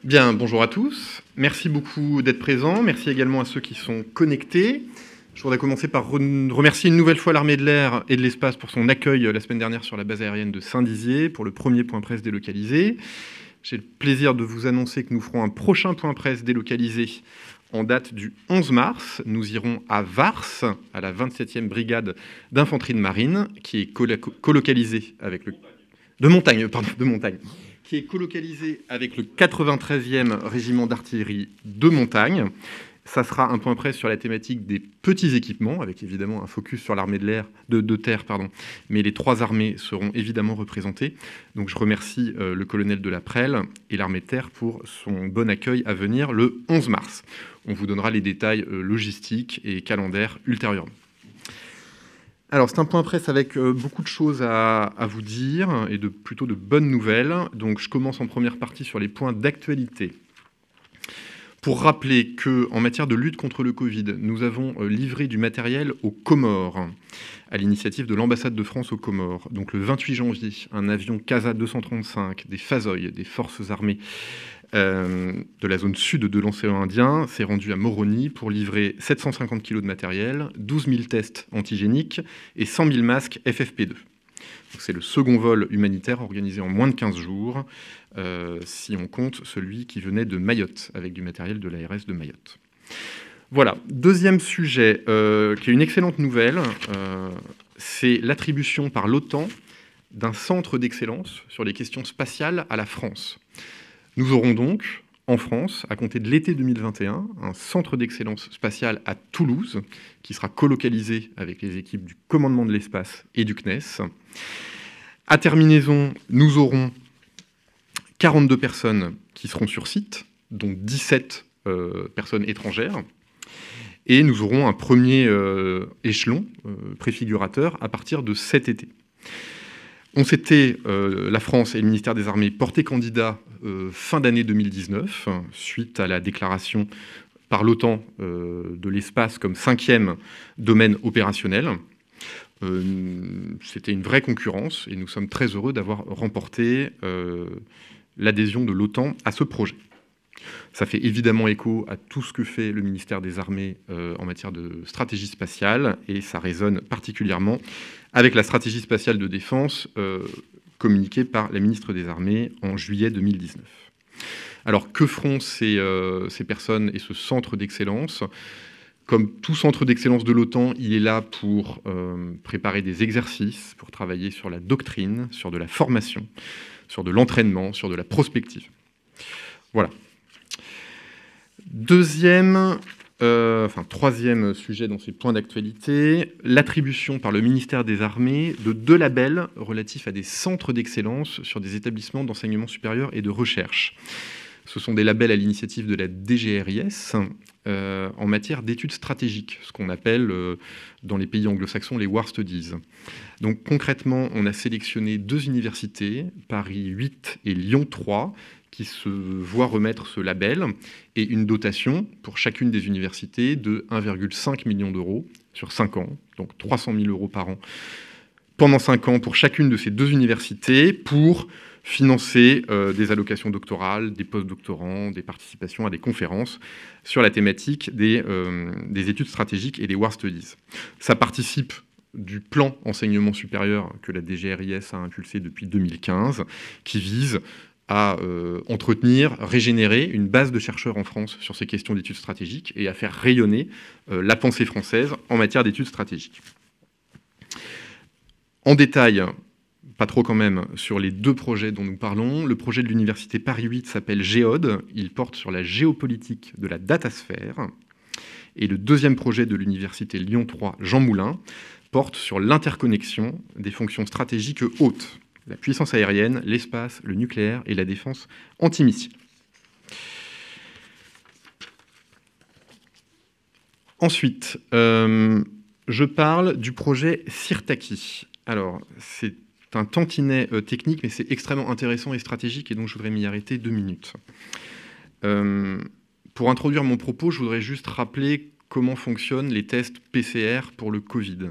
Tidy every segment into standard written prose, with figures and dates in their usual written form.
Bien, bonjour à tous. Merci beaucoup d'être présents. Merci également à ceux qui sont connectés. Je voudrais commencer par remercier une nouvelle fois l'Armée de l'air et de l'espace pour son accueil la semaine dernière sur la base aérienne de Saint-Dizier pour le premier point presse délocalisé. J'ai le plaisir de vous annoncer que nous ferons un prochain point presse délocalisé en date du 11 mars. Nous irons à Vars, à la 27e brigade d'infanterie de marine, qui est colocalisée avec le... De montagne, qui est colocalisé avec le 93e régiment d'artillerie de montagne. Ça sera un point presse sur la thématique des petits équipements, avec évidemment un focus sur l'armée de terre, mais les trois armées seront évidemment représentées. Donc je remercie le colonel de la Prelle et l'armée de terre pour son bon accueil à venir le 11 mars. On vous donnera les détails logistiques et calendaires ultérieurement. Alors, c'est un point presse avec beaucoup de choses à vous dire et plutôt de bonnes nouvelles. Donc, je commence en première partie sur les points d'actualité. Pour rappeler qu'en matière de lutte contre le Covid, nous avons livré du matériel aux Comores, à l'initiative de l'ambassade de France aux Comores. Donc, le 28 janvier, un avion CASA 235 des FASOI, des forces armées, de la zone sud de l'océan Indien s'est rendu à Moroni pour livrer 750 kg de matériel, 12 000 tests antigéniques et 100 000 masques FFP2. C'est le second vol humanitaire organisé en moins de 15 jours, si on compte celui qui venait de Mayotte, avec du matériel de l'ARS de Mayotte. Voilà, deuxième sujet, qui est une excellente nouvelle, c'est l'attribution par l'OTAN d'un centre d'excellence sur les questions spatiales à la France. Nous aurons donc, en France, à compter de l'été 2021, un centre d'excellence spatiale à Toulouse, qui sera colocalisé avec les équipes du commandement de l'espace et du CNES. À terminaison, nous aurons 42 personnes qui seront sur site, dont 17 personnes étrangères. Et nous aurons un premier échelon préfigurateur à partir de cet été. On s'était, la France et le ministère des Armées, portés candidats fin d'année 2019, suite à la déclaration par l'OTAN de l'espace comme 5e domaine opérationnel. C'était une vraie concurrence et nous sommes très heureux d'avoir remporté l'adhésion de l'OTAN à ce projet. Ça fait évidemment écho à tout ce que fait le ministère des Armées en matière de stratégie spatiale et ça résonne particulièrement avec la stratégie spatiale de défense communiquée par la ministre des Armées en juillet 2019. Alors que feront ces personnes et ce centre d'excellence ? Comme tout centre d'excellence de l'OTAN, il est là pour préparer des exercices, pour travailler sur la doctrine, sur de la formation, sur de l'entraînement, sur de la prospective. Voilà. Troisième sujet dans ces points d'actualité, l'attribution par le ministère des Armées de 2 labels relatifs à des centres d'excellence sur des établissements d'enseignement supérieur et de recherche. Ce sont des labels à l'initiative de la DGRIS en matière d'études stratégiques, ce qu'on appelle dans les pays anglo-saxons les War Studies. Donc concrètement, on a sélectionné 2 universités, Paris 8 et Lyon 3, qui se voient remettre ce label et une dotation pour chacune des universités de 1,5 million d'euros sur 5 ans, donc 300 000 euros par an pendant 5 ans pour chacune de ces 2 universités pour financer des allocations doctorales, des post-doctorants, des participations à des conférences sur la thématique des études stratégiques et des War Studies. Ça participe du plan enseignement supérieur que la DGRIS a impulsé depuis 2015, qui vise à entretenir, régénérer une base de chercheurs en France sur ces questions d'études stratégiques et à faire rayonner la pensée française en matière d'études stratégiques. En détail, pas trop quand même, sur les 2 projets dont nous parlons. Le projet de l'université Paris 8 s'appelle Géode. Il porte sur la géopolitique de la datasphère. Et le 2e projet de l'université Lyon 3, Jean Moulin, porte sur l'interconnexion des fonctions stratégiques hautes, la puissance aérienne, l'espace, le nucléaire et la défense antimissile. Ensuite, je parle du projet Sirtaki. Alors, c'est un tantinet technique, mais c'est extrêmement intéressant et stratégique, et donc je voudrais m'y arrêter 2 minutes. Pour introduire mon propos, je voudrais juste rappeler comment fonctionnent les tests PCR pour le Covid.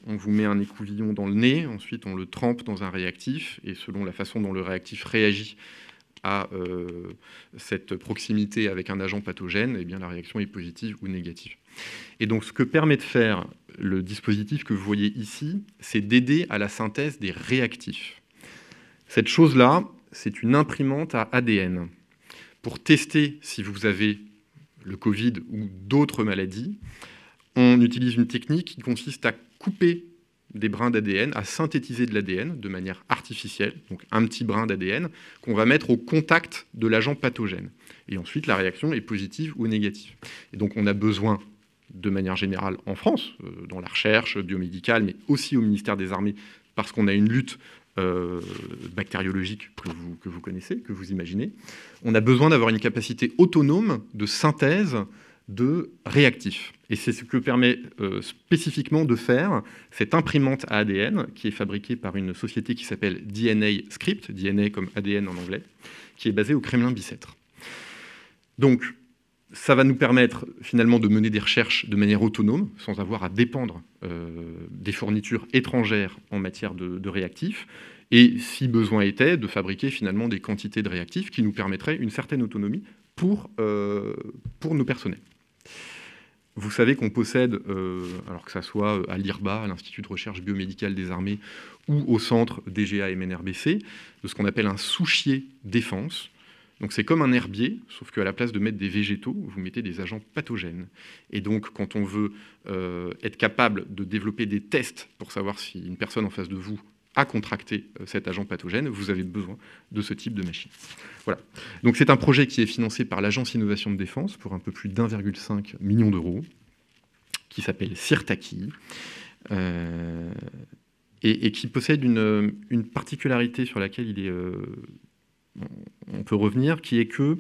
On vous met un écouvillon dans le nez, ensuite on le trempe dans un réactif, et selon la façon dont le réactif réagit à cette proximité avec un agent pathogène, eh bien, la réaction est positive ou négative. Et donc, ce que permet de faire le dispositif que vous voyez ici, c'est d'aider à la synthèse des réactifs. Cette chose-là, c'est une imprimante à ADN. Pour tester si vous avez le Covid ou d'autres maladies, on utilise une technique qui consiste à couper des brins d'ADN, à synthétiser de l'ADN de manière artificielle, donc un petit brin d'ADN qu'on va mettre au contact de l'agent pathogène. Et ensuite, la réaction est positive ou négative. Et donc, on a besoin, de manière générale en France, dans la recherche biomédicale, mais aussi au ministère des Armées, parce qu'on a une lutte bactériologique que vous connaissez, que vous imaginez, on a besoin d'avoir une capacité autonome de synthèse de réactifs. Et c'est ce que permet spécifiquement de faire cette imprimante à ADN qui est fabriquée par une société qui s'appelle DNA Script, DNA comme ADN en anglais, qui est basée au Kremlin-Bicêtre. Donc, ça va nous permettre finalement de mener des recherches de manière autonome, sans avoir à dépendre des fournitures étrangères en matière de réactifs, et si besoin était, de fabriquer finalement des quantités de réactifs qui nous permettraient une certaine autonomie pour nos personnels. Vous savez qu'on possède, alors que ça soit à l'IRBA, à l'Institut de recherche biomédicale des armées, ou au centre DGA MNRBC, de ce qu'on appelle un souchier défense. Donc c'est comme un herbier, sauf qu'à la place de mettre des végétaux, vous mettez des agents pathogènes. Et donc quand on veut être capable de développer des tests pour savoir si une personne en face de vous a contracté cet agent pathogène, vous avez besoin de ce type de machine. Voilà. Donc c'est un projet qui est financé par l'Agence Innovation de Défense pour un peu plus d'1,5 million d'euros, qui s'appelle Sirtaki, et qui possède une particularité sur laquelle on peut revenir, qui est que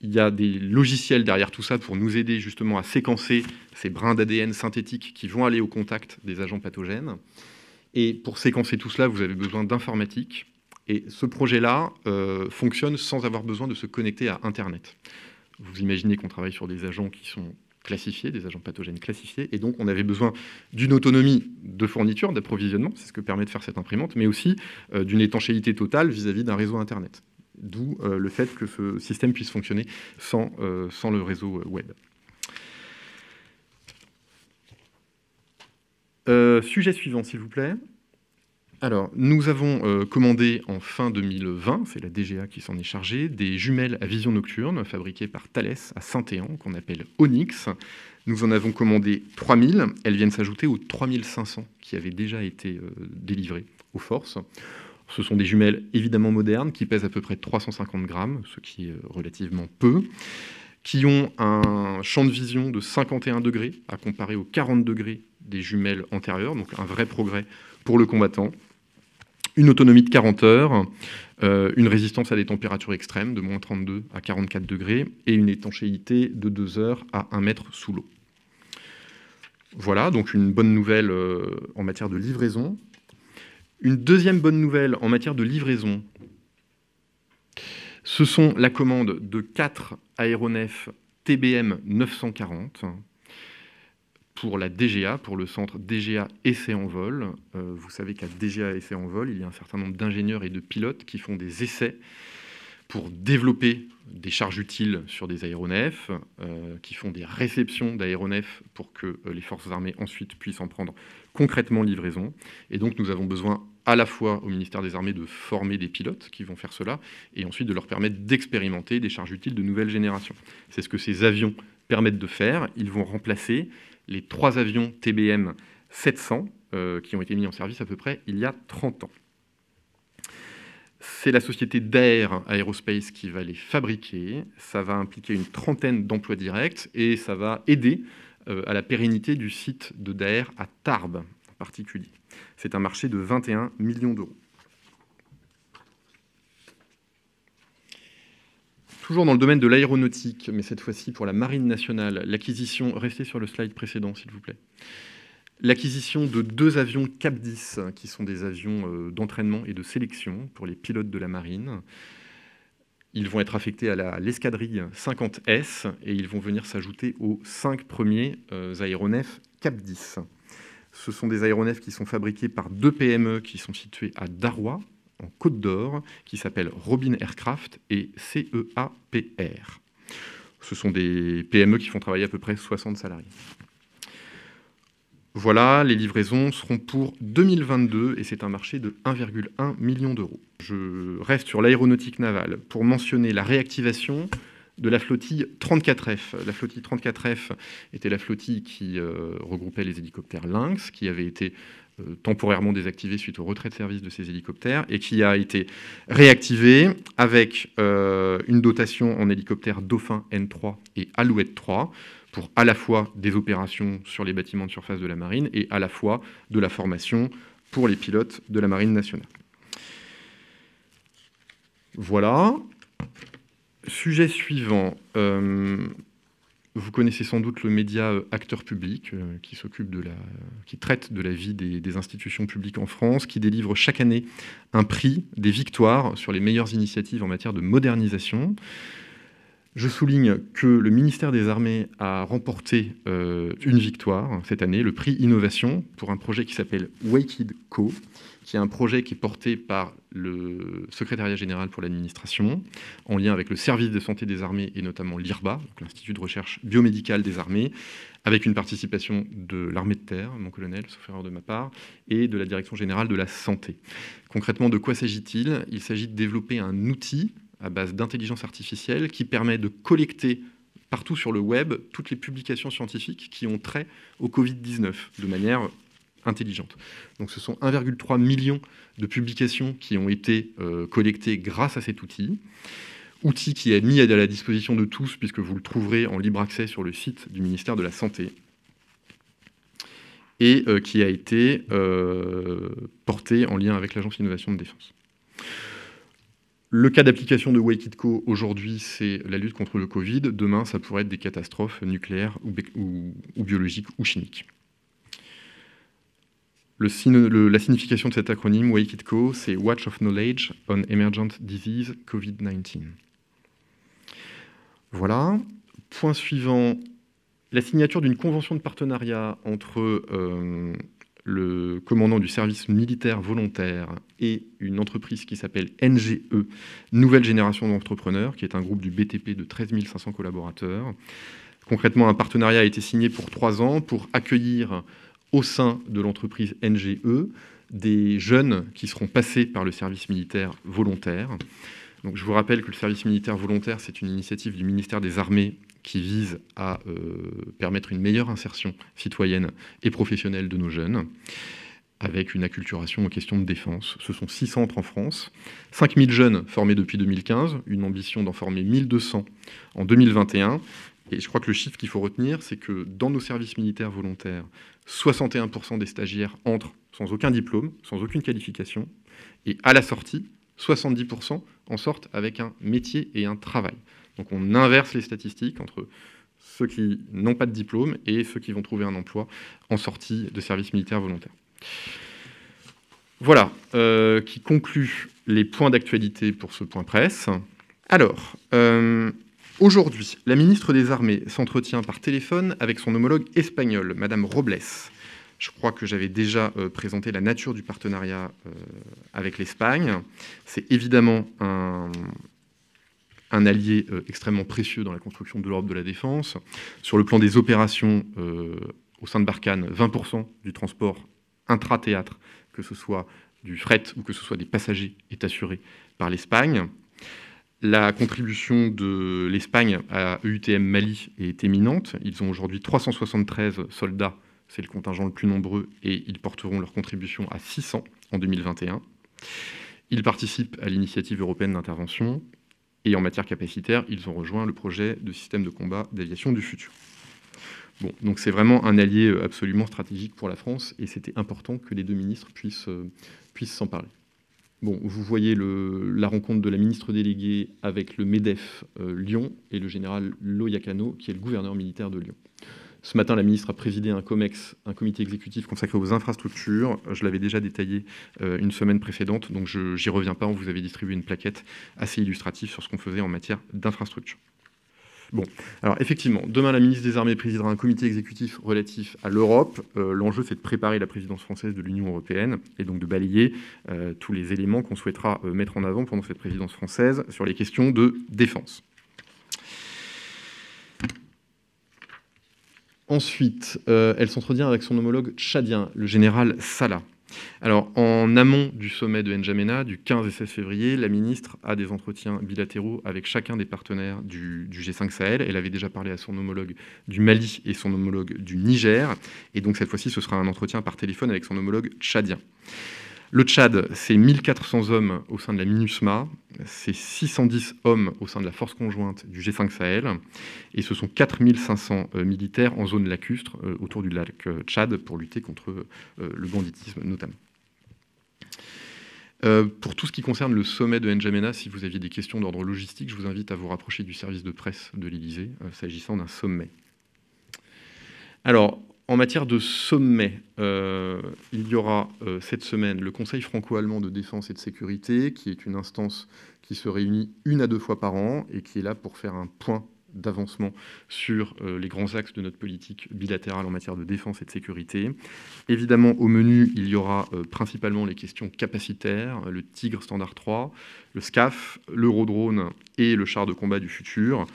il y a des logiciels derrière tout ça pour nous aider justement à séquencer ces brins d'ADN synthétiques qui vont aller au contact des agents pathogènes. Et pour séquencer tout cela, vous avez besoin d'informatique. Et ce projet-là fonctionne sans avoir besoin de se connecter à Internet. Vous imaginez qu'on travaille sur des agents qui sont classifiés, des agents pathogènes classifiés, et donc on avait besoin d'une autonomie de fourniture, d'approvisionnement, c'est ce que permet de faire cette imprimante, mais aussi d'une étanchéité totale vis-à-vis d'un réseau Internet. D'où le fait que ce système puisse fonctionner sans le réseau web. Sujet suivant, s'il vous plaît. Alors, nous avons commandé en fin 2020, c'est la DGA qui s'en est chargée, des jumelles à vision nocturne fabriquées par Thales à Saint-Éan, qu'on appelle Onyx. Nous en avons commandé 3000. Elles viennent s'ajouter aux 3500 qui avaient déjà été délivrées aux forces. Ce sont des jumelles évidemment modernes qui pèsent à peu près 350 grammes, ce qui est relativement peu, qui ont un champ de vision de 51 degrés à comparer aux 40 degrés des jumelles antérieures, donc un vrai progrès pour le combattant. Une autonomie de 40 heures, une résistance à des températures extrêmes de moins 32 à 44 degrés et une étanchéité de 2 heures à 1 mètre sous l'eau. Voilà, donc une bonne nouvelle en matière de livraison. Une deuxième bonne nouvelle en matière de livraison, ce sont la commande de 4 aéronefs TBM 940 pour la DGA, pour le centre DGA Essai en vol. Vous savez qu'à DGA Essai en vol, il y a un certain nombre d'ingénieurs et de pilotes qui font des essais pour développer des charges utiles sur des aéronefs, qui font des réceptions d'aéronefs pour que les forces armées ensuite puissent en prendre concrètement livraison. Et donc nous avons besoin à la fois au ministère des Armées de former des pilotes qui vont faire cela, et ensuite de leur permettre d'expérimenter des charges utiles de nouvelle génération. C'est ce que ces avions permettent de faire. Ils vont remplacer les 3 avions TBM 700 qui ont été mis en service à peu près il y a 30 ans. C'est la société Daher Aerospace qui va les fabriquer. Ça va impliquer une trentaine d'emplois directs et ça va aider à la pérennité du site de Daher à Tarbes en particulier. C'est un marché de 21 millions d'euros. Toujours dans le domaine de l'aéronautique, mais cette fois-ci pour la Marine nationale, l'acquisition, restez sur le slide précédent s'il vous plaît, l'acquisition de 2 avions CAP-10, qui sont des avions d'entraînement et de sélection pour les pilotes de la Marine. Ils vont être affectés à l'escadrille 50S et ils vont venir s'ajouter aux 5 premiers aéronefs CAP-10. Ce sont des aéronefs qui sont fabriqués par 2 PME qui sont situés à Darrois, en Côte d'Or, qui s'appelle Robin Aircraft et CEAPR. Ce sont des PME qui font travailler à peu près 60 salariés. Voilà, les livraisons seront pour 2022 et c'est un marché de 1,1 million d'euros. Je reste sur l'aéronautique navale pour mentionner la réactivation de la flottille 34F. La flottille 34F était la flottille qui regroupait les hélicoptères Lynx, qui avait été temporairement désactivée suite au retrait de service de ces hélicoptères et qui a été réactivée avec une dotation en hélicoptères Dauphin N3 et Alouette 3 pour à la fois des opérations sur les bâtiments de surface de la marine et à la fois de la formation pour les pilotes de la marine nationale. Voilà. Sujet suivant. Vous connaissez sans doute le média Acteur Public, qui traite de la vie des institutions publiques en France, qui délivre chaque année un prix, des victoires sur les meilleures initiatives en matière de modernisation. Je souligne que le ministère des Armées a remporté une victoire cette année, le prix Innovation, pour un projet qui s'appelle Waked Co, qui est un projet qui est porté par le secrétariat général pour l'administration, en lien avec le service de santé des armées et notamment l'IRBA, donc l'Institut de recherche biomédicale des armées, avec une participation de l'armée de terre, mon colonel, sauf erreur de ma part, et de la direction générale de la santé. Concrètement, de quoi s'agit-il ? Il s'agit de développer un outil à base d'intelligence artificielle qui permet de collecter partout sur le web toutes les publications scientifiques qui ont trait au Covid-19 de manière intelligente. Donc ce sont 1,3 million de publications qui ont été collectées grâce à cet outil qui est mis à la disposition de tous puisque vous le trouverez en libre accès sur le site du ministère de la Santé et qui a été porté en lien avec l'Agence Innovation de Défense. Le cas d'application de Waked Co aujourd'hui, c'est la lutte contre le Covid. Demain, ça pourrait être des catastrophes nucléaires ou biologiques ou chimiques. La signification de cet acronyme, Waked Co, c'est Watch of Knowledge on Emergent Disease COVID-19. Voilà. Point suivant, la signature d'une convention de partenariat entre le commandant du service militaire volontaire et une entreprise qui s'appelle NGE, Nouvelle Génération d'Entrepreneurs, qui est un groupe du BTP de 13 500 collaborateurs. Concrètement, un partenariat a été signé pour 3 ans pour accueillir au sein de l'entreprise NGE des jeunes qui seront passés par le service militaire volontaire. Donc, je vous rappelle que le service militaire volontaire, c'est une initiative du ministère des Armées qui vise à permettre une meilleure insertion citoyenne et professionnelle de nos jeunes, avec une acculturation aux questions de défense. Ce sont 6 centres en France, 5000 jeunes formés depuis 2015, une ambition d'en former 1200 en 2021. Et je crois que le chiffre qu'il faut retenir, c'est que dans nos services militaires volontaires, 61% des stagiaires entrent sans aucun diplôme, sans aucune qualification, et à la sortie, 70% en sortent avec un métier et un travail. Donc on inverse les statistiques entre ceux qui n'ont pas de diplôme et ceux qui vont trouver un emploi en sortie de service militaire volontaire. Voilà, qui conclut les points d'actualité pour ce point presse. Alors, aujourd'hui, la ministre des Armées s'entretient par téléphone avec son homologue espagnol, Madame Robles. Je crois que j'avais déjà présenté la nature du partenariat avec l'Espagne. C'est évidemment un allié extrêmement précieux dans la construction de l'Europe de la défense. Sur le plan des opérations, au sein de Barkhane, 20% du transport intra-théâtre, que ce soit du fret ou que ce soit des passagers, est assuré par l'Espagne. La contribution de l'Espagne à EUTM Mali est éminente. Ils ont aujourd'hui 373 soldats, c'est le contingent le plus nombreux, et ils porteront leur contribution à 600 en 2021. Ils participent à l'initiative européenne d'intervention. Et en matière capacitaire, ils ont rejoint le projet de système de combat d'aviation du futur. Bon, donc c'est vraiment un allié absolument stratégique pour la France, et c'était important que les deux ministres puissent s'en parler. Bon, vous voyez la rencontre de la ministre déléguée avec le MEDEF Lyon et le général Loyacano, qui est le gouverneur militaire de Lyon. Ce matin, la ministre a présidé un COMEX, un comité exécutif consacré aux infrastructures. Je l'avais déjà détaillé une semaine précédente, donc je n'y reviens pas. On vous avait distribué une plaquette assez illustrative sur ce qu'on faisait en matière d'infrastructures. Bon, alors effectivement, demain la ministre des Armées présidera un comité exécutif relatif à l'Europe. L'enjeu, c'est de préparer la présidence française de l'Union européenne et donc de balayer tous les éléments qu'on souhaitera mettre en avant pendant cette présidence française sur les questions de défense. Ensuite, elle s'entretient avec son homologue tchadien, le général Salah. Alors, en amont du sommet de N'Djamena, du 15 et 16 février, la ministre a des entretiens bilatéraux avec chacun des partenaires du G5 Sahel. Elle avait déjà parlé à son homologue du Mali et son homologue du Niger. Et donc, cette fois-ci, ce sera un entretien par téléphone avec son homologue tchadien. Le Tchad, c'est 1400 hommes au sein de la MINUSMA, c'est 610 hommes au sein de la force conjointe du G5 Sahel, et ce sont 4500 militaires en zone lacustre autour du lac Tchad pour lutter contre le banditisme notamment. Pour tout ce qui concerne le sommet de N'Djamena, si vous aviez des questions d'ordre logistique, je vous invite à vous rapprocher du service de presse de l'Élysée, s'agissant d'un sommet. Alors, en matière de sommet, il y aura cette semaine le Conseil franco-allemand de défense et de sécurité, qui est une instance qui se réunit 1 à 2 fois par an et qui est là pour faire un point d'avancement sur les grands axes de notre politique bilatérale en matière de défense et de sécurité. Évidemment, au menu, il y aura principalement les questions capacitaires, le Tigre Standard 3, le SCAF, l'Eurodrone et le char de combat du futur.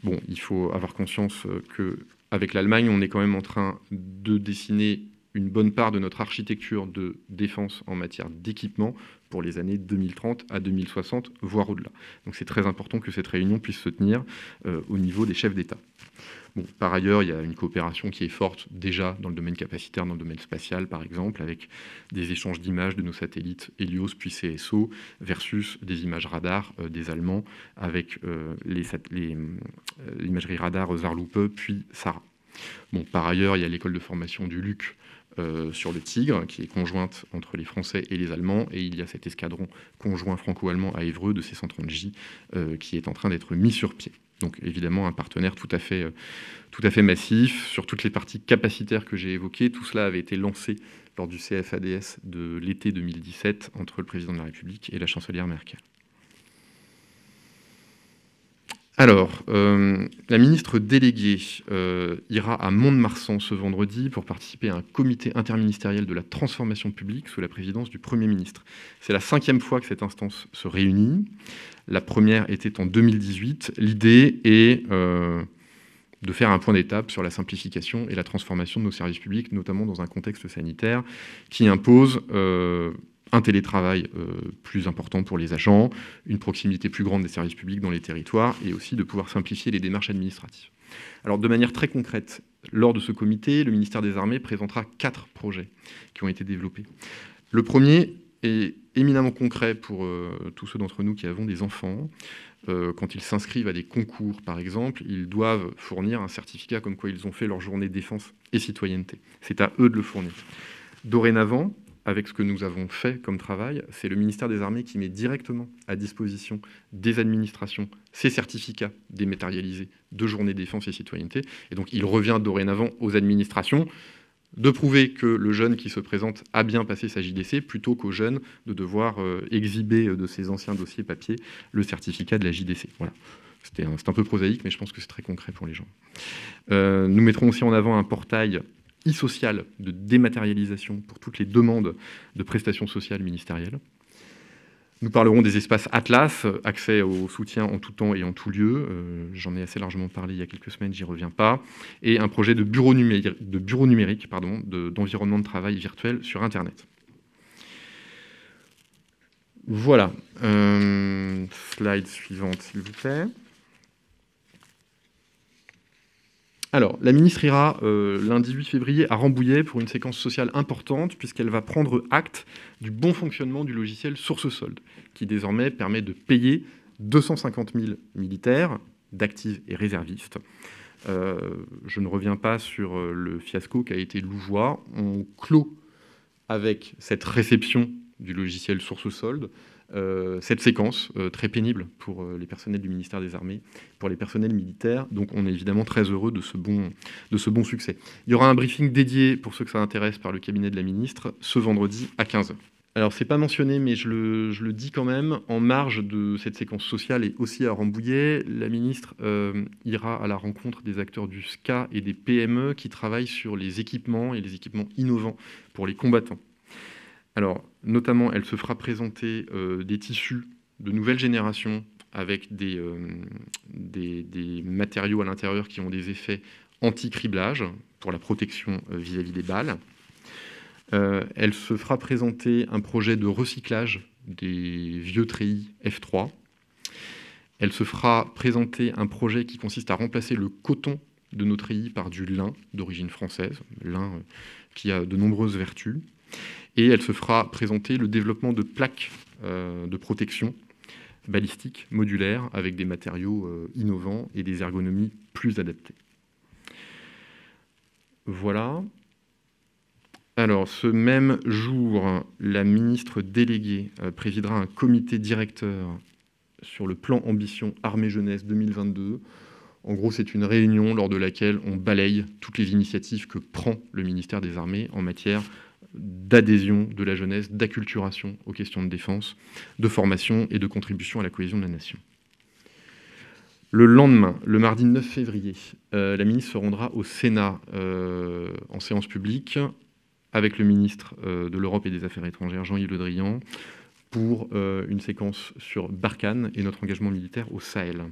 Bon, il faut avoir conscience qu'avec l'Allemagne, on est quand même en train de dessiner une bonne part de notre architecture de défense en matière d'équipement pour les années 2030 à 2060, voire au-delà. Donc c'est très important que cette réunion puisse se tenir au niveau des chefs d'État. Bon, par ailleurs, il y a une coopération qui est forte déjà dans le domaine capacitaire, dans le domaine spatial, par exemple, avec des échanges d'images de nos satellites Helios puis CSO versus des images radar des Allemands avec l'imagerie radar Zarlupe puis SARA. Bon, par ailleurs, il y a l'école de formation du LUC sur le Tigre, qui est conjointe entre les Français et les Allemands, et il y a cet escadron conjoint franco-allemand à Évreux de C-130J qui est en train d'être mis sur pied. Donc évidemment un partenaire tout à fait massif sur toutes les parties capacitaires que j'ai évoquées. Tout cela avait été lancé lors du CFADS de l'été 2017 entre le président de la République et la chancelière Merkel. Alors, la ministre déléguée ira à Mont-de-Marsan ce vendredi pour participer à un comité interministériel de la transformation publique sous la présidence du Premier ministre. C'est la 5e fois que cette instance se réunit. La première était en 2018. L'idée est de faire un point d'étape sur la simplification et la transformation de nos services publics, notamment dans un contexte sanitaire qui impose un télétravail plus important pour les agents, une proximité plus grande des services publics dans les territoires et aussi de pouvoir simplifier les démarches administratives. Alors de manière très concrète, lors de ce comité, le ministère des Armées présentera 4 projets qui ont été développés. Le premier est éminemment concret pour tous ceux d'entre nous qui avons des enfants. Quand ils s'inscrivent à des concours, par exemple, ils doivent fournir un certificat comme quoi ils ont fait leur journée défense et citoyenneté. C'est à eux de le fournir. Dorénavant, avec ce que nous avons fait comme travail, c'est le ministère des Armées qui met directement à disposition des administrations ces certificats dématérialisés de journée défense et citoyenneté. Et donc, il revient dorénavant aux administrations de prouver que le jeune qui se présente a bien passé sa JDC, plutôt qu'au jeune de devoir exhiber de ses anciens dossiers papier le certificat de la JDC. Voilà. C'est un peu prosaïque, mais je pense que c'est très concret pour les gens. Nous mettrons aussi en avant un portail e-social de dématérialisation pour toutes les demandes de prestations sociales ministérielles. Nous parlerons des espaces Atlas, accès au soutien en tout temps et en tout lieu. J'en ai assez largement parlé il y a quelques semaines, j'y reviens pas. Et un projet de bureau numérique, d'environnement de travail virtuel sur Internet. Voilà. Slide suivante, s'il vous plaît. Alors, la ministre ira lundi 8 février à Rambouillet pour une séquence sociale importante puisqu'elle va prendre acte du bon fonctionnement du logiciel Source-Solde qui désormais permet de payer 250 000 militaires d'actifs et réservistes. Je ne reviens pas sur le fiasco qu'a été Louvois. On clôt avec cette réception du logiciel Source-Solde cette séquence très pénible pour les personnels du ministère des Armées, pour les personnels militaires. Donc on est évidemment très heureux de ce bon succès. Il y aura un briefing dédié pour ceux que ça intéresse par le cabinet de la ministre ce vendredi à 15h. Alors, c'est pas mentionné, mais je le dis quand même, en marge de cette séquence sociale et aussi à Rambouillet, la ministre ira à la rencontre des acteurs du SCA et des PME qui travaillent sur les équipements et les équipements innovants pour les combattants. Alors, notamment, elle se fera présenter des tissus de nouvelle génération avec des matériaux à l'intérieur qui ont des effets anti-criblage pour la protection vis-à-vis des balles. Elle se fera présenter un projet de recyclage des vieux treillis F3. Elle se fera présenter un projet qui consiste à remplacer le coton de nos treillis par du lin d'origine française, lin qui a de nombreuses vertus. Et elle se fera présenter le développement de plaques de protection balistique modulaires avec des matériaux innovants et des ergonomies plus adaptées. Voilà. Alors, ce même jour, la ministre déléguée présidera un comité directeur sur le plan ambition armée-jeunesse 2022. En gros, c'est une réunion lors de laquelle on balaye toutes les initiatives que prend le ministère des Armées en matière d'adhésion de la jeunesse, d'acculturation aux questions de défense, de formation et de contribution à la cohésion de la nation. Le lendemain, le mardi 9 février, la ministre se rendra au Sénat en séance publique avec le ministre de l'Europe et des Affaires étrangères, Jean-Yves Le Drian, pour une séquence sur Barkhane et notre engagement militaire au Sahel.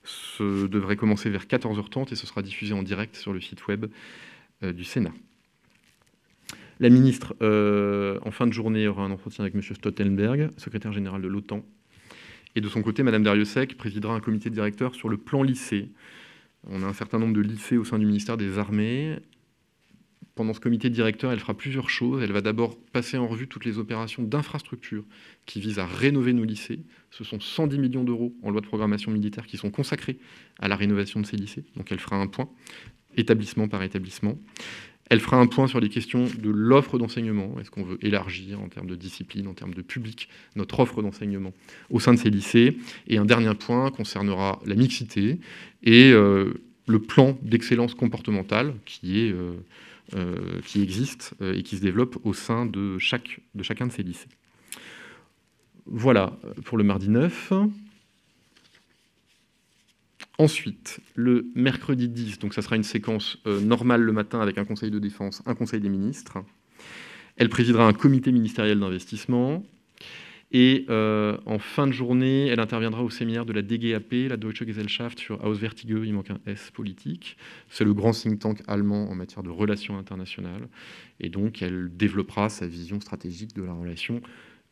Ce devrait commencer vers 14h30 et ce sera diffusé en direct sur le site web du Sénat. La ministre, en fin de journée, aura un entretien avec M. Stoltenberg, secrétaire général de l'OTAN. Et de son côté, Mme Darrieussecq présidera un comité directeur sur le plan lycée. On a un certain nombre de lycées au sein du ministère des Armées. Pendant ce comité directeur, elle fera plusieurs choses. Elle va d'abord passer en revue toutes les opérations d'infrastructure qui visent à rénover nos lycées. Ce sont 110 millions d'euros en loi de programmation militaire qui sont consacrés à la rénovation de ces lycées. Donc elle fera un point, établissement par établissement. Elle fera un point sur les questions de l'offre d'enseignement. Est-ce qu'on veut élargir en termes de discipline, en termes de public, notre offre d'enseignement au sein de ces lycées? Et un dernier point concernera la mixité et le plan d'excellence comportementale qui existe et qui se développe au sein de chacun de ces lycées. Voilà pour le mardi 9. Ensuite, le mercredi 10, donc ça sera une séquence normale le matin avec un conseil de défense, un conseil des ministres. Elle présidera un comité ministériel d'investissement. Et en fin de journée, elle interviendra au séminaire de la DGAP, la Deutsche Gesellschaft für Auswärtige, il manque un S politique. C'est le grand think tank allemand en matière de relations internationales. Et donc, elle développera sa vision stratégique de la relation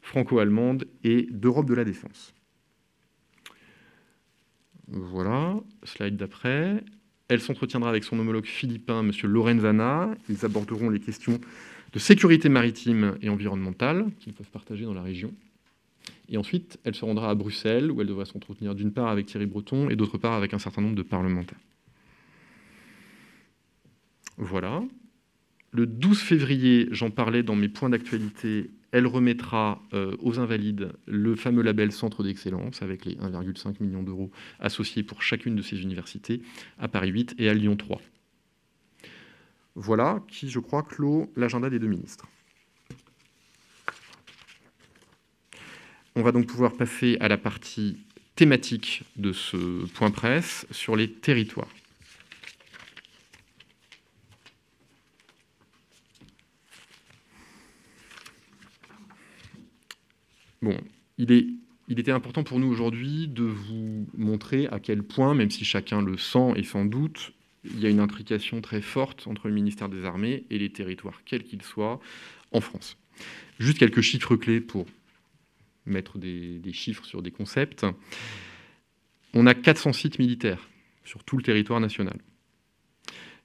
franco-allemande et d'Europe de la défense. Voilà, slide d'après. Elle s'entretiendra avec son homologue philippin, M. Lorenzana. Ils aborderont les questions de sécurité maritime et environnementale qu'ils peuvent partager dans la région. Et ensuite, elle se rendra à Bruxelles, où elle devra s'entretenir d'une part avec Thierry Breton et d'autre part avec un certain nombre de parlementaires. Voilà. Le 12 février, j'en parlais dans mes points d'actualité, elle remettra aux Invalides le fameux label Centre d'excellence, avec les 1,5 million d'euros associés pour chacune de ces universités, à Paris 8 et à Lyon 3. Voilà qui, je crois, clôt l'agenda des deux ministres. On va donc pouvoir passer à la partie thématique de ce point presse sur les territoires. Bon, il était important pour nous aujourd'hui de vous montrer à quel point, même si chacun le sent et sans doute, il y a une intrication très forte entre le ministère des Armées et les territoires, quels qu'ils soient, en France. Juste quelques chiffres clés pour mettre des chiffres sur des concepts. On a 400 sites militaires sur tout le territoire national,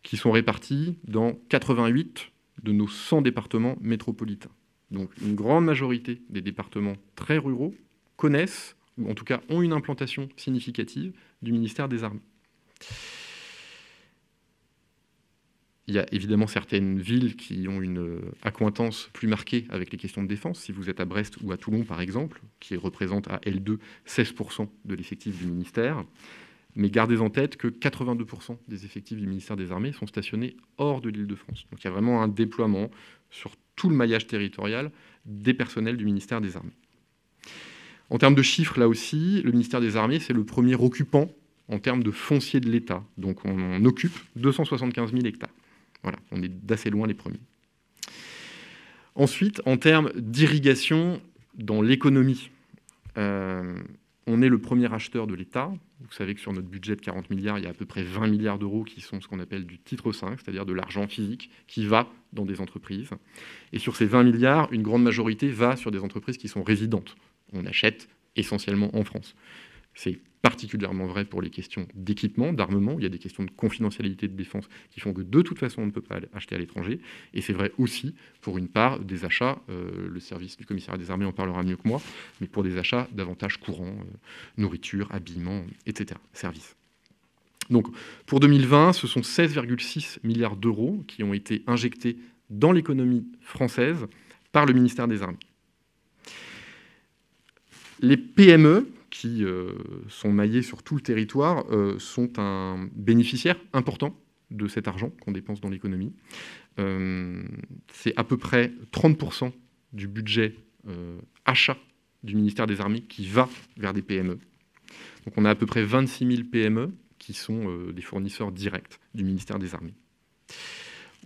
qui sont répartis dans 88 de nos 100 départements métropolitains. Donc une grande majorité des départements très ruraux connaissent, ou en tout cas ont une implantation significative du ministère des Armées. Il y a évidemment certaines villes qui ont une accointance plus marquée avec les questions de défense. Si vous êtes à Brest ou à Toulon, par exemple, qui représente à L2 16% de l'effectif du ministère. Mais gardez en tête que 82% des effectifs du ministère des Armées sont stationnés hors de l'Île-de-France. Donc il y a vraiment un déploiement sur tout le maillage territorial des personnels du ministère des Armées. En termes de chiffres, là aussi, le ministère des Armées, c'est le premier occupant en termes de foncier de l'État. Donc on occupe 275 000 hectares. Voilà, on est d'assez loin les premiers. Ensuite, en termes d'irrigation dans l'économie, on est le premier acheteur de l'État. Vous savez que sur notre budget de 40 milliards, il y a à peu près 20 milliards d'euros qui sont ce qu'on appelle du titre 5, c'est-à-dire de l'argent physique qui va dans des entreprises. Et sur ces 20 milliards, une grande majorité va sur des entreprises qui sont résidentes. On achète essentiellement en France. C'est particulièrement vrai pour les questions d'équipement, d'armement. Il y a des questions de confidentialité de défense qui font que de toute façon, on ne peut pas acheter à l'étranger. Et c'est vrai aussi pour une part des achats, le service du commissariat des armées en parlera mieux que moi, mais pour des achats davantage courants, nourriture, habillement, etc., services. Donc pour 2020, ce sont 16,6 milliards d'euros qui ont été injectés dans l'économie française par le ministère des Armées. Les PME, qui sont maillés sur tout le territoire, sont un bénéficiaire important de cet argent qu'on dépense dans l'économie. C'est à peu près 30% du budget achat du ministère des Armées qui va vers des PME. Donc on a à peu près 26 000 PME qui sont des fournisseurs directs du ministère des Armées.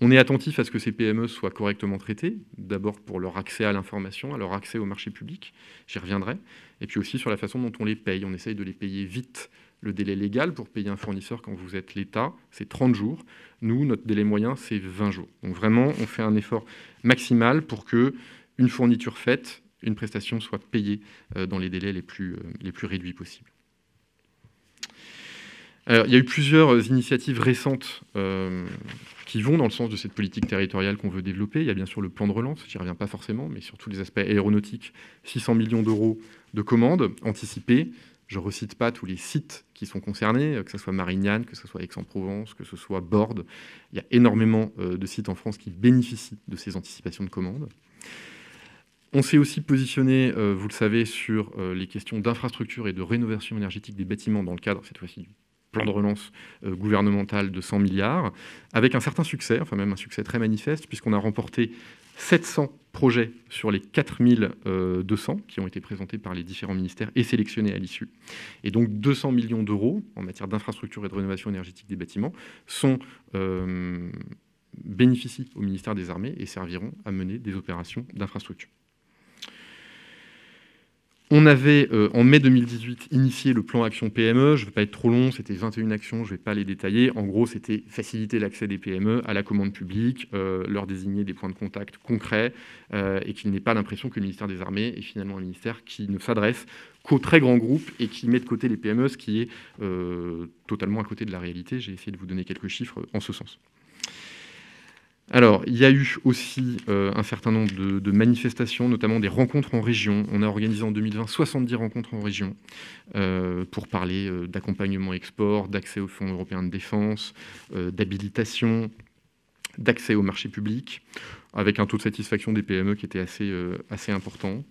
On est attentif à ce que ces PME soient correctement traitées, d'abord pour leur accès à l'information, à leur accès au marché public, j'y reviendrai, et puis aussi sur la façon dont on les paye. On essaye de les payer vite. Le délai légal pour payer un fournisseur quand vous êtes l'État, c'est 30 jours. Nous, notre délai moyen, c'est 20 jours. Donc vraiment, on fait un effort maximal pour qu'une fourniture faite, une prestation soit payée dans les délais les plus réduits possibles. Alors, il y a eu plusieurs initiatives récentes qui vont dans le sens de cette politique territoriale qu'on veut développer. Il y a bien sûr le plan de relance, j'y reviens pas forcément, mais sur tous les aspects aéronautiques, 600 millions d'euros de commandes anticipées. Je ne recite pas tous les sites qui sont concernés, que ce soit Marignane, que ce soit Aix-en-Provence, que ce soit Bordes. Il y a énormément de sites en France qui bénéficient de ces anticipations de commandes. On s'est aussi positionné, vous le savez, sur les questions d'infrastructure et de rénovation énergétique des bâtiments dans le cadre, cette fois-ci, du plan de relance gouvernemental de 100 milliards, avec un certain succès, enfin même un succès très manifeste, puisqu'on a remporté 700 projets sur les 4200 qui ont été présentés par les différents ministères et sélectionnés à l'issue. Et donc 200 millions d'euros en matière d'infrastructure et de rénovation énergétique des bâtiments bénéficient au ministère des Armées et serviront à mener des opérations d'infrastructure. On avait, en mai 2018, initié le plan Action PME. Je ne vais pas être trop long, c'était 21 actions, je ne vais pas les détailler. En gros, c'était faciliter l'accès des PME à la commande publique, leur désigner des points de contact concrets, et qu'il n'ait pas l'impression que le ministère des Armées est finalement un ministère qui ne s'adresse qu'aux très grands groupes et qui met de côté les PME, ce qui est totalement à côté de la réalité. J'ai essayé de vous donner quelques chiffres en ce sens. Alors, il y a eu aussi un certain nombre de manifestations, notamment des rencontres en région. On a organisé en 2020 70 rencontres en région pour parler d'accompagnement export, d'accès aux fonds européens de défense, d'habilitation, d'accès au marché public, avec un taux de satisfaction des PME qui était assez important.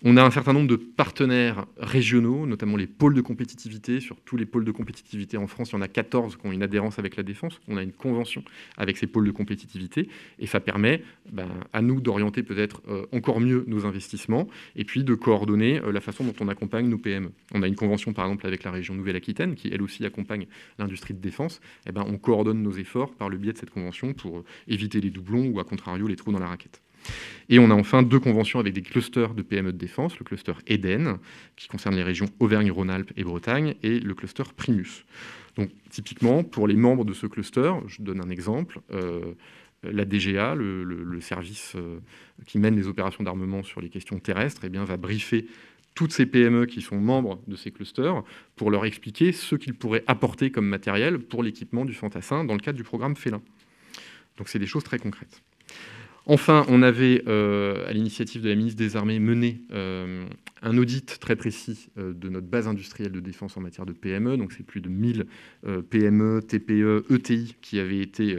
On a un certain nombre de partenaires régionaux, notamment les pôles de compétitivité. Sur tous les pôles de compétitivité en France, il y en a 14 qui ont une adhérence avec la défense. On a une convention avec ces pôles de compétitivité et ça permet à nous d'orienter peut-être encore mieux nos investissements et puis de coordonner la façon dont on accompagne nos PME. On a une convention par exemple avec la région Nouvelle-Aquitaine qui elle aussi accompagne l'industrie de défense. On coordonne nos efforts par le biais de cette convention pour éviter les doublons ou à contrario les trous dans la raquette. Et on a enfin 2 conventions avec des clusters de PME de défense, le cluster EDEN, qui concerne les régions Auvergne-Rhône-Alpes et Bretagne, et le cluster Primus. Donc typiquement, pour les membres de ce cluster, je donne un exemple, la DGA, le service qui mène les opérations d'armement sur les questions terrestres, va briefer toutes ces PME qui sont membres de ces clusters pour leur expliquer ce qu'ils pourraient apporter comme matériel pour l'équipement du Fantassin dans le cadre du programme Félin. Donc c'est des choses très concrètes. Enfin, on avait, à l'initiative de la ministre des Armées, mené un audit très précis de notre base industrielle de défense en matière de PME. Donc, c'est plus de 1000 PME, TPE, ETI qui avaient été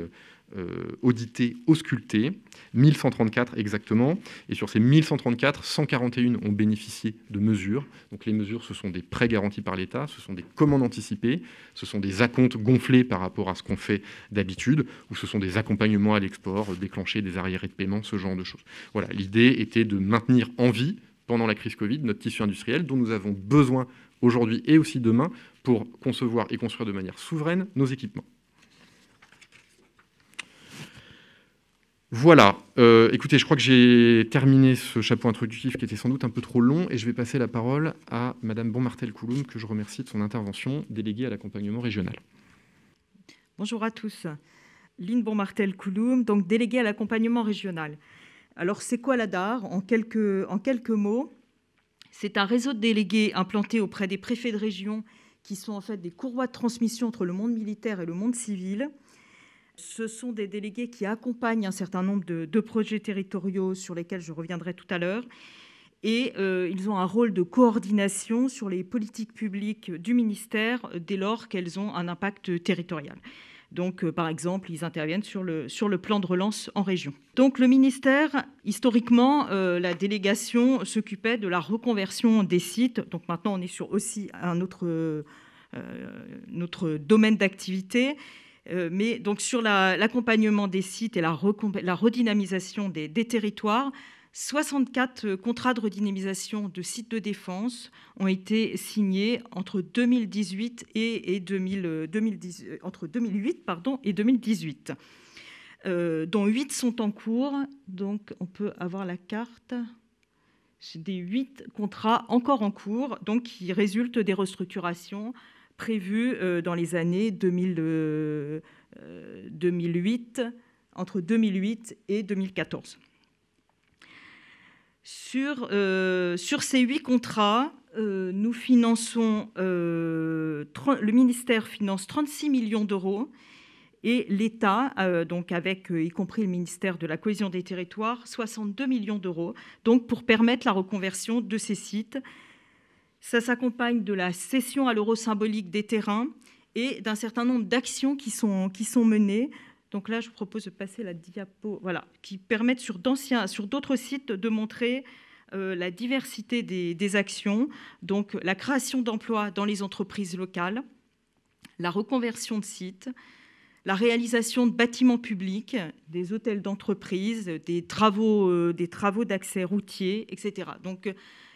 auditées, auscultées, 1134 exactement. Et sur ces 1134, 141 ont bénéficié de mesures. Donc les mesures, ce sont des prêts garantis par l'État, ce sont des commandes anticipées, ce sont des acomptes gonflés par rapport à ce qu'on fait d'habitude, ou ce sont des accompagnements à l'export, déclencher des arriérés de paiement, ce genre de choses. Voilà, l'idée était de maintenir en vie, pendant la crise Covid, notre tissu industriel dont nous avons besoin aujourd'hui et aussi demain pour concevoir et construire de manière souveraine nos équipements. Voilà, écoutez, je crois que j'ai terminé ce chapeau introductif qui était sans doute un peu trop long et je vais passer la parole à Madame Bonmartel-Couloum, que je remercie de son intervention, déléguée à l'accompagnement régional. Bonjour à tous. Lynn Bonmartel-Couloum, donc déléguée à l'accompagnement régional. Alors, c'est quoi l'ADAR ? En quelques mots, c'est un réseau de délégués implanté auprès des préfets de région qui sont en fait des courroies de transmission entre le monde militaire et le monde civil. Ce sont des délégués qui accompagnent un certain nombre de projets territoriaux sur lesquels je reviendrai tout à l'heure. Et ils ont un rôle de coordination sur les politiques publiques du ministère dès lors qu'elles ont un impact territorial. Donc, par exemple, ils interviennent sur le plan de relance en région. Donc, le ministère, historiquement, la délégation s'occupait de la reconversion des sites. Donc, maintenant, on est sur aussi notre domaine d'activité. Mais donc, sur l'accompagnement des sites et la redynamisation des territoires, 64 contrats de redynamisation de sites de défense ont été signés entre 2008 et 2018, dont 8 sont en cours. Donc, on peut avoir la carte. C'est des 8 contrats encore en cours, donc qui résultent des restructurations prévues dans les années 2008, entre 2008 et 2014. Sur ces 8 contrats, nous finançons, le ministère finance 36 millions d'euros et l'État, donc avec y compris le ministère de la Cohésion des Territoires, 62 millions d'euros, donc pour permettre la reconversion de ces sites. Ça s'accompagne de la cession à l'euro symbolique des terrains et d'un certain nombre d'actions qui sont menées. Donc là, je vous propose de passer la diapo, voilà, qui permettent sur d'autres sites de montrer la diversité des actions. Donc la création d'emplois dans les entreprises locales, la reconversion de sites, la réalisation de bâtiments publics, des hôtels d'entreprise, des travaux d'accès routier, etc. Donc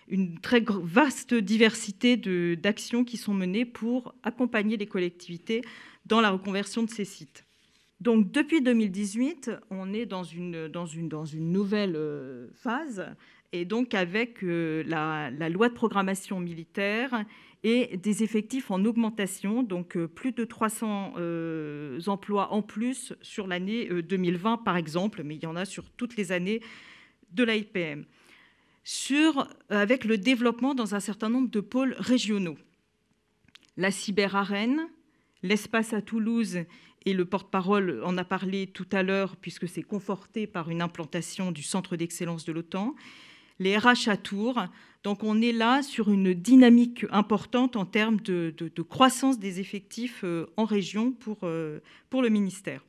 une très vaste diversité d'actions qui sont menées pour accompagner les collectivités dans la reconversion de ces sites. Donc, depuis 2018, on est dans une nouvelle phase, et donc avec la loi de programmation militaire et des effectifs en augmentation, donc plus de 300 emplois en plus sur l'année 2020, par exemple, mais il y en a sur toutes les années de la LPM. Avec le développement dans un certain nombre de pôles régionaux. La cyberarène, l'espace à Toulouse, et le porte-parole en a parlé tout à l'heure, puisque c'est conforté par une implantation du centre d'excellence de l'OTAN, les RH à Tours. Donc on est là sur une dynamique importante en termes de croissance des effectifs en région pour le ministère.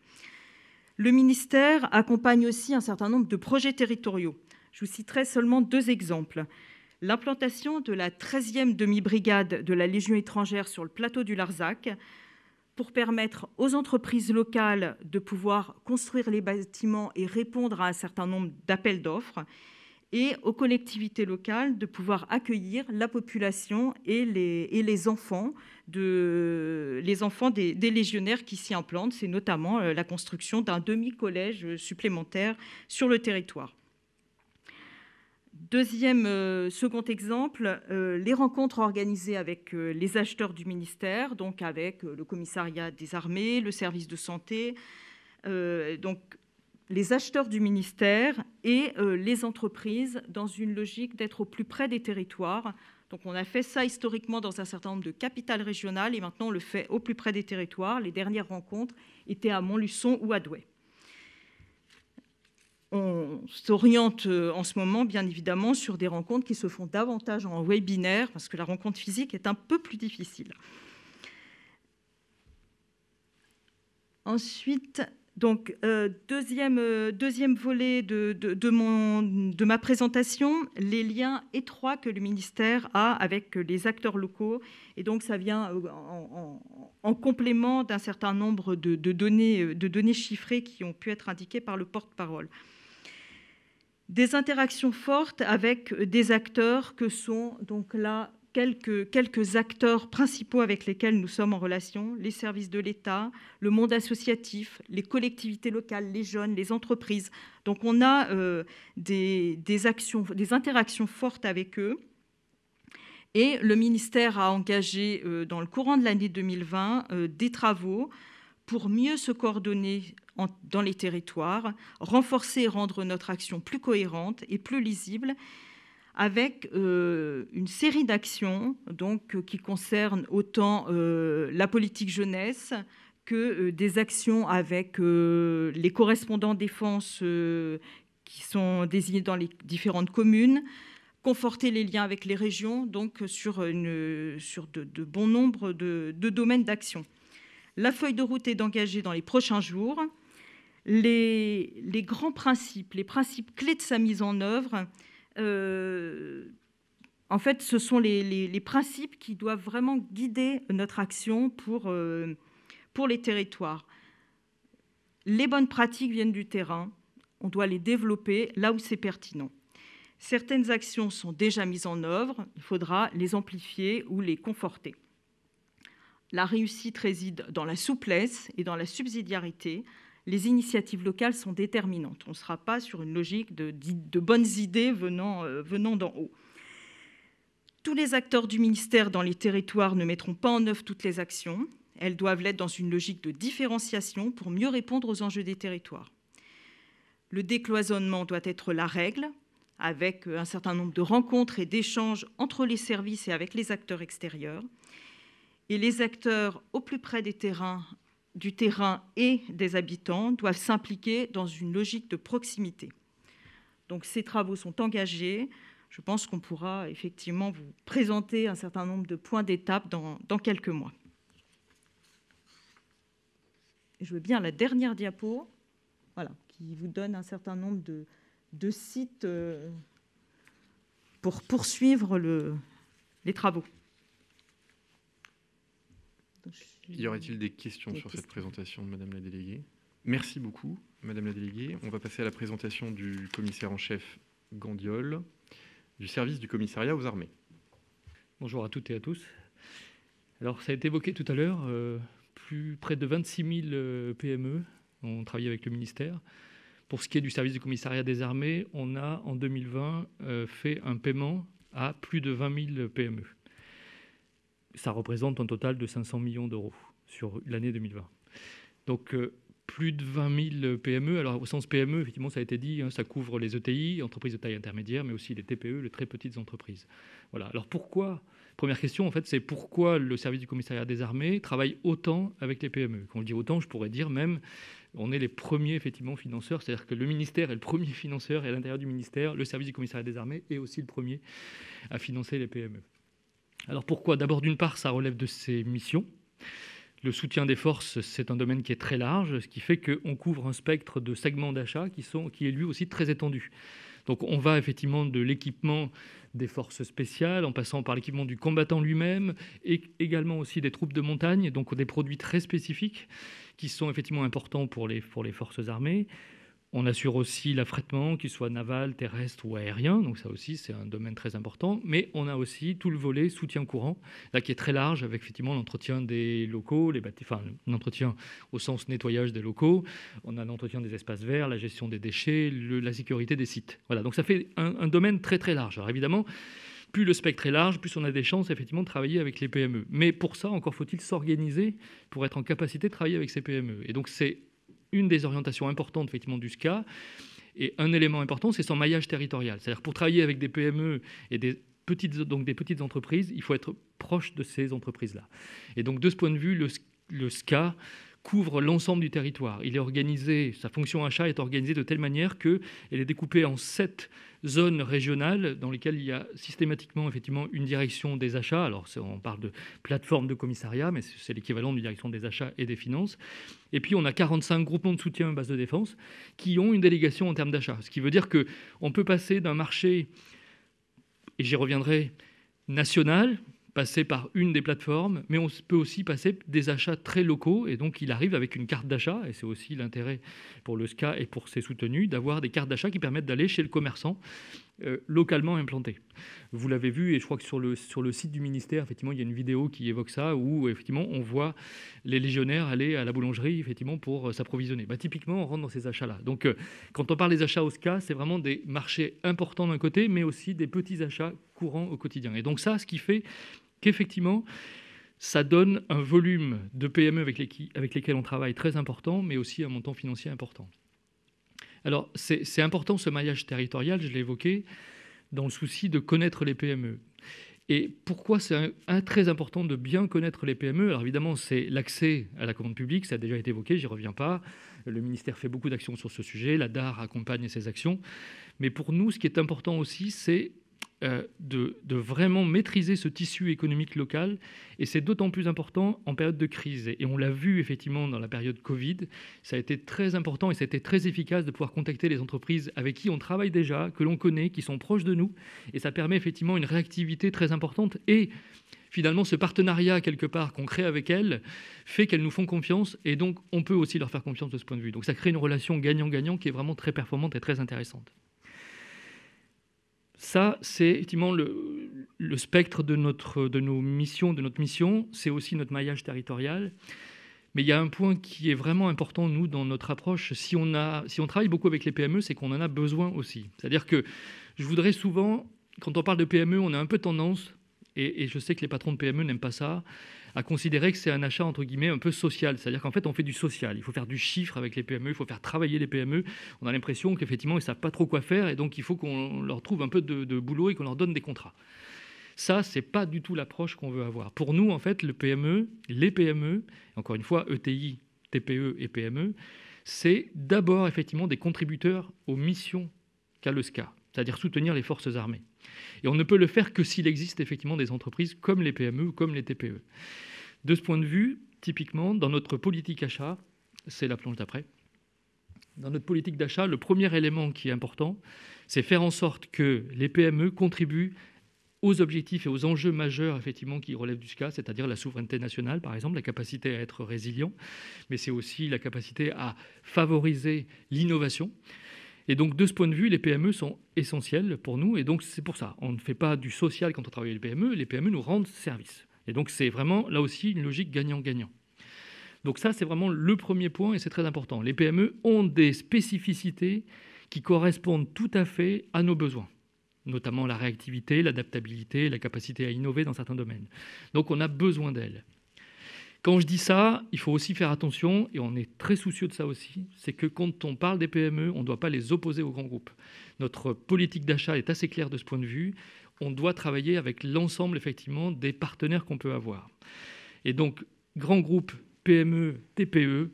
Le ministère accompagne aussi un certain nombre de projets territoriaux. Je vous citerai seulement 2 exemples. L'implantation de la 13e demi-brigade de la Légion étrangère sur le plateau du Larzac pour permettre aux entreprises locales de pouvoir construire les bâtiments et répondre à un certain nombre d'appels d'offres et aux collectivités locales de pouvoir accueillir la population et les enfants des légionnaires qui s'y implantent. C'est notamment la construction d'un demi-collège supplémentaire sur le territoire. Second exemple, les rencontres organisées avec les acheteurs du ministère, donc avec le commissariat des armées, le service de santé, donc les acheteurs du ministère et les entreprises dans une logique d'être au plus près des territoires. Donc on a fait ça historiquement dans un certain nombre de capitales régionales et maintenant on le fait au plus près des territoires. Les dernières rencontres étaient à Montluçon ou à Douai. On s'oriente en ce moment, bien évidemment, sur des rencontres qui se font davantage en webinaire, parce que la rencontre physique est un peu plus difficile. Ensuite, Donc, deuxième volet de ma présentation, les liens étroits que le ministère a avec les acteurs locaux. Et donc, ça vient en complément d'un certain nombre de données chiffrées qui ont pu être indiquées par le porte-parole. Des interactions fortes avec des acteurs que sont donc là quelques acteurs principaux avec lesquels nous sommes en relation, les services de l'État, le monde associatif, les collectivités locales, les jeunes, les entreprises. Donc on a des interactions fortes avec eux. Et le ministère a engagé dans le courant de l'année 2020 des travaux pour mieux se coordonner dans les territoires, renforcer et rendre notre action plus cohérente et plus lisible, avec une série d'actions qui concernent autant la politique jeunesse que des actions avec les correspondants défense qui sont désignés dans les différentes communes, conforter les liens avec les régions, donc sur de bons nombres de domaines d'action. La feuille de route est engagée dans les prochains jours. Les grands principes, les principes clés de sa mise en œuvre, en fait, ce sont les principes qui doivent vraiment guider notre action pour les territoires. Les bonnes pratiques viennent du terrain. On doit les développer là où c'est pertinent. Certaines actions sont déjà mises en œuvre. Il faudra les amplifier ou les conforter. La réussite réside dans la souplesse et dans la subsidiarité. Les initiatives locales sont déterminantes. On ne sera pas sur une logique de bonnes idées venant d'en haut. Tous les acteurs du ministère dans les territoires ne mettront pas en œuvre toutes les actions. Elles doivent l'être dans une logique de différenciation pour mieux répondre aux enjeux des territoires. Le décloisonnement doit être la règle, avec un certain nombre de rencontres et d'échanges entre les services et avec les acteurs extérieurs. Et les acteurs au plus près du terrain et des habitants doivent s'impliquer dans une logique de proximité. Donc ces travaux sont engagés. Je pense qu'on pourra effectivement vous présenter un certain nombre de points d'étape dans quelques mois. Et je veux bien la dernière diapo, voilà, qui vous donne un certain nombre de sites pour poursuivre les travaux. Y aurait-il des questions sur cette présentation de Madame la déléguée? Merci beaucoup, Madame la déléguée. On va passer à la présentation du commissaire en chef Gandiol, du service du commissariat aux armées. Bonjour à toutes et à tous. Alors, ça a été évoqué tout à l'heure, près de 26 000 PME ont travaillé avec le ministère. Pour ce qui est du service du commissariat des armées, on a en 2020 fait un paiement à plus de 20 000 PME. Ça représente un total de 500 millions d'euros sur l'année 2020. Donc, plus de 20 000 PME. Alors, au sens PME, effectivement, ça a été dit, ça couvre les ETI, entreprises de taille intermédiaire, mais aussi les TPE, les très petites entreprises. Voilà. Alors, pourquoi? Première question, en fait, c'est pourquoi le service du commissariat des armées travaille autant avec les PME? Quand on dit autant, je pourrais dire même, on est les premiers, effectivement, financeurs. C'est-à-dire que le ministère est le premier financeur et à l'intérieur du ministère, le service du commissariat des armées est aussi le premier à financer les PME. Alors, pourquoi? D'abord, d'une part, ça relève de ses missions. Le soutien des forces, c'est un domaine qui est très large, ce qui fait qu'on couvre un spectre de segments d'achat qui est lui aussi très étendu. Donc on va effectivement de l'équipement des forces spéciales, en passant par l'équipement du combattant lui-même, et également aussi des troupes de montagne, donc des produits très spécifiques qui sont effectivement importants pour les forces armées. On assure aussi l'affrètement, qu'il soit naval, terrestre ou aérien, donc ça aussi c'est un domaine très important. Mais on a aussi tout le volet soutien courant, là qui est très large, avec effectivement l'entretien des locaux, l'entretien au sens nettoyage des locaux, on a l'entretien des espaces verts, la gestion des déchets, la sécurité des sites. Voilà, donc ça fait un domaine très très large. Alors évidemment, plus le spectre est large, plus on a des chances effectivement de travailler avec les PME. Mais pour ça, encore faut-il s'organiser pour être en capacité de travailler avec ces PME. Et donc c'est une des orientations importantes effectivement du SCA, et un élément important, c'est son maillage territorial. C'est-à-dire pour travailler avec des PME et des petites entreprises, il faut être proche de ces entreprises-là. Et donc de ce point de vue, le SCA couvre l'ensemble du territoire. Il est organisé, sa fonction achat est organisée de telle manière qu'elle est découpée en 7 zones régionales dans lesquelles il y a systématiquement effectivement une direction des achats. Alors on parle de plateforme de commissariat, mais c'est l'équivalent d'une direction des achats et des finances. Et puis on a 45 groupements de soutien base de défense qui ont une délégation en termes d'achat. Ce qui veut dire qu'on peut passer d'un marché, et j'y reviendrai, national, passer par une des plateformes, mais on peut aussi passer des achats très locaux, et donc il arrive avec une carte d'achat, et c'est aussi l'intérêt pour le SCA et pour ses soutenus, d'avoir des cartes d'achat qui permettent d'aller chez le commerçant localement implanté. Vous l'avez vu, et je crois que sur le site du ministère, effectivement, il y a une vidéo qui évoque ça, où effectivement on voit les légionnaires aller à la boulangerie effectivement pour s'approvisionner. Typiquement, on rentre dans ces achats-là. Donc quand on parle des achats au SCA, c'est vraiment des marchés importants d'un côté, mais aussi des petits achats courants au quotidien. Et donc ça, ce qui fait qu'effectivement, ça donne un volume de PME avec lesquels on travaille très important, mais aussi un montant financier important. Alors, c'est important ce maillage territorial, je l'ai évoqué, dans le souci de connaître les PME. Et pourquoi c'est très important de bien connaître les PME? Alors évidemment, c'est l'accès à la commande publique, ça a déjà été évoqué, j'y reviens pas. Le ministère fait beaucoup d'actions sur ce sujet, la DAR accompagne ces actions. Mais pour nous, ce qui est important aussi, c'est de vraiment maîtriser ce tissu économique local, et c'est d'autant plus important en période de crise. Et on l'a vu effectivement dans la période Covid, ça a été très important et ça a été très efficace de pouvoir contacter les entreprises avec qui on travaille déjà, que l'on connaît, qui sont proches de nous, et ça permet effectivement une réactivité très importante. Et finalement, ce partenariat, quelque part, qu'on crée avec elles, fait qu'elles nous font confiance, et donc on peut aussi leur faire confiance de ce point de vue. Donc ça crée une relation gagnant-gagnant qui est vraiment très performante et très intéressante. Ça, c'est effectivement le spectre de nos missions, de notre mission. C'est aussi notre maillage territorial. Mais il y a un point qui est vraiment important, nous, dans notre approche. Si on travaille beaucoup avec les PME, c'est qu'on en a besoin aussi. C'est-à-dire que je voudrais souvent, quand on parle de PME, on a un peu tendance, et je sais que les patrons de PME n'aiment pas ça, à considérer que c'est un achat, entre guillemets, un peu social. C'est-à-dire qu'en fait, on fait du social. Il faut faire du chiffre avec les PME, il faut faire travailler les PME. On a l'impression qu'effectivement, ils ne savent pas trop quoi faire, et donc il faut qu'on leur trouve un peu de boulot et qu'on leur donne des contrats. Ça, ce n'est pas du tout l'approche qu'on veut avoir. Pour nous, en fait, les PME, encore une fois, ETI, TPE et PME, c'est d'abord effectivement des contributeurs aux missions qu'a le SCA, c'est-à-dire soutenir les forces armées. Et on ne peut le faire que s'il existe effectivement des entreprises comme les PME ou comme les TPE. De ce point de vue, typiquement, dans notre politique achat, c'est la planche d'après. Dans notre politique d'achat, le premier élément qui est important, c'est faire en sorte que les PME contribuent aux objectifs et aux enjeux majeurs effectivement qui relèvent du SCA, c'est-à-dire la souveraineté nationale, par exemple, la capacité à être résilient, mais c'est aussi la capacité à favoriser l'innovation. Et donc, de ce point de vue, les PME sont essentielles pour nous. Et donc, c'est pour ça. On ne fait pas du social quand on travaille avec les PME. Les PME nous rendent service. Et donc, c'est vraiment, là aussi, une logique gagnant-gagnant. Donc ça, c'est vraiment le premier point et c'est très important. Les PME ont des spécificités qui correspondent tout à fait à nos besoins, notamment la réactivité, l'adaptabilité, la capacité à innover dans certains domaines. Donc, on a besoin d'elles. Quand je dis ça, il faut aussi faire attention, et on est très soucieux de ça aussi, c'est que quand on parle des PME, on ne doit pas les opposer aux grands groupes. Notre politique d'achat est assez claire de ce point de vue. On doit travailler avec l'ensemble, effectivement, des partenaires qu'on peut avoir. Et donc, grands groupes, PME, TPE,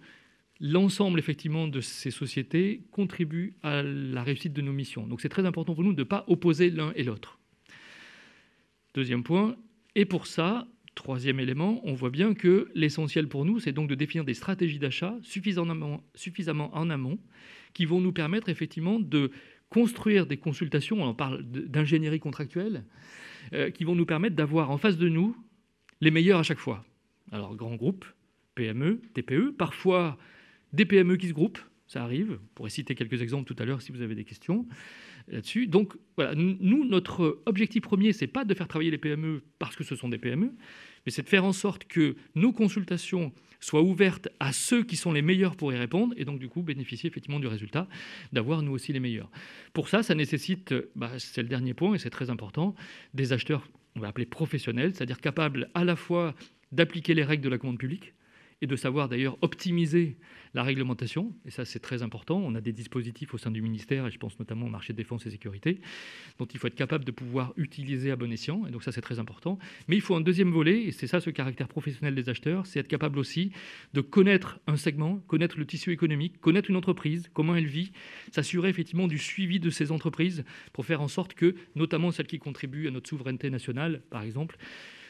l'ensemble, effectivement, de ces sociétés contribue à la réussite de nos missions. Donc, c'est très important pour nous de ne pas opposer l'un et l'autre. Deuxième point, et pour ça, troisième élément, on voit bien que l'essentiel pour nous, c'est donc de définir des stratégies d'achat suffisamment en amont qui vont nous permettre effectivement de construire des consultations, on en parle d'ingénierie contractuelle, qui vont nous permettre d'avoir en face de nous les meilleurs à chaque fois. Alors, grands groupes, PME, TPE, parfois des PME qui se groupent, ça arrive. On pourrait citer quelques exemples tout à l'heure si vous avez des questions là-dessus. Donc, voilà, nous, notre objectif premier, c'est pas de faire travailler les PME parce que ce sont des PME, mais c'est de faire en sorte que nos consultations soient ouvertes à ceux qui sont les meilleurs pour y répondre et donc, du coup, bénéficier effectivement du résultat d'avoir, nous aussi, les meilleurs. Pour ça, ça nécessite, c'est le dernier point et c'est très important, des acheteurs, on va appeler professionnels, c'est-à-dire capables à la fois d'appliquer les règles de la commande publique et de savoir d'ailleurs optimiser la réglementation. Et ça, c'est très important. On a des dispositifs au sein du ministère, et je pense notamment au marché de défense et sécurité, dont il faut être capable de pouvoir utiliser à bon escient. Et donc ça, c'est très important. Mais il faut un deuxième volet, et c'est ça ce caractère professionnel des acheteurs, c'est être capable aussi de connaître un segment, connaître le tissu économique, connaître une entreprise, comment elle vit, s'assurer effectivement du suivi de ces entreprises pour faire en sorte que, notamment celles qui contribuent à notre souveraineté nationale, par exemple,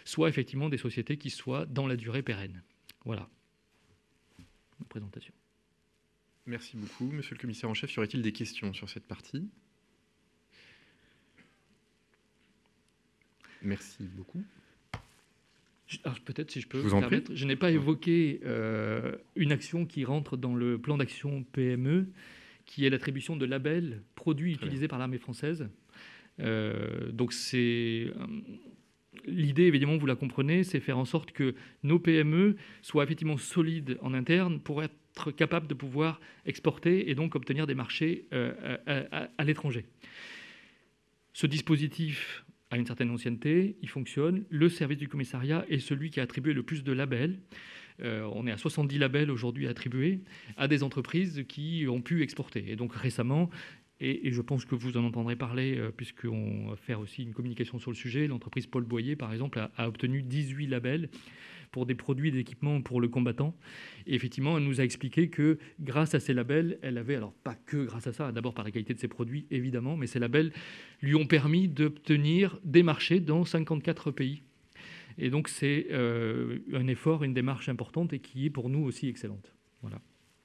soient effectivement des sociétés qui soient dans la durée pérenne. Voilà ma présentation. Merci beaucoup. Monsieur le commissaire en chef, y aurait-il des questions sur cette partie? Merci beaucoup. Alors, peut-être, si je peux vous en prie. Je n'ai pas évoqué une action qui rentre dans le plan d'action PME, qui est l'attribution de labels produits utilisés par l'armée française. Donc, c'est... L'idée, évidemment, vous la comprenez, c'est faire en sorte que nos PME soient effectivement solides en interne pour être capables de pouvoir exporter et donc obtenir des marchés à l'étranger. Ce dispositif a une certaine ancienneté, il fonctionne. Le service du commissariat est celui qui a attribué le plus de labels. On est à 70 labels aujourd'hui attribués à des entreprises qui ont pu exporter. Et donc récemment, et je pense que vous en entendrez parler, puisqu'on va faire aussi une communication sur le sujet, l'entreprise Paul Boyer, par exemple, a obtenu 18 labels pour des produits et des équipements pour le combattant. Et effectivement, elle nous a expliqué que grâce à ces labels, elle avait, alors pas que grâce à ça, d'abord par la qualité de ses produits, évidemment, mais ces labels lui ont permis d'obtenir des marchés dans 54 pays. Et donc, c'est un effort, une démarche importante et qui est pour nous aussi excellente. Voilà.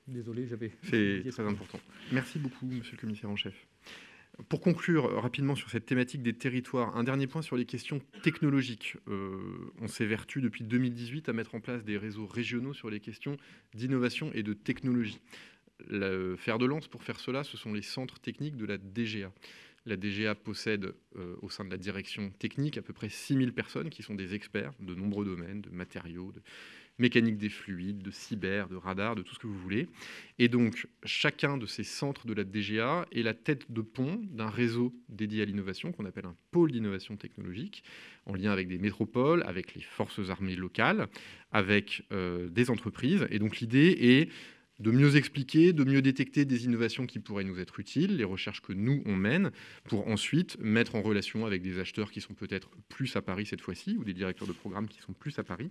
Désolé, j'avais... C'est très important. Merci beaucoup, monsieur le commissaire en chef. Pour conclure rapidement sur cette thématique des territoires, un dernier point sur les questions technologiques. On s'évertue depuis 2018 à mettre en place des réseaux régionaux sur les questions d'innovation et de technologie. Le fer de lance pour faire cela, ce sont les centres techniques de la DGA. La DGA possède au sein de la direction technique à peu près 6000 personnes qui sont des experts de nombreux domaines, de matériaux, de mécanique des fluides, de cyber, de radar, de tout ce que vous voulez. Et donc, chacun de ces centres de la DGA est la tête de pont d'un réseau dédié à l'innovation qu'on appelle un pôle d'innovation technologique, en lien avec des métropoles, avec les forces armées locales, avec des entreprises. Et donc, l'idée est de mieux expliquer, de mieux détecter des innovations qui pourraient nous être utiles, les recherches que nous, on mène, pour ensuite mettre en relation avec des acheteurs qui sont peut-être plus à Paris cette fois-ci, ou des directeurs de programmes qui sont plus à Paris,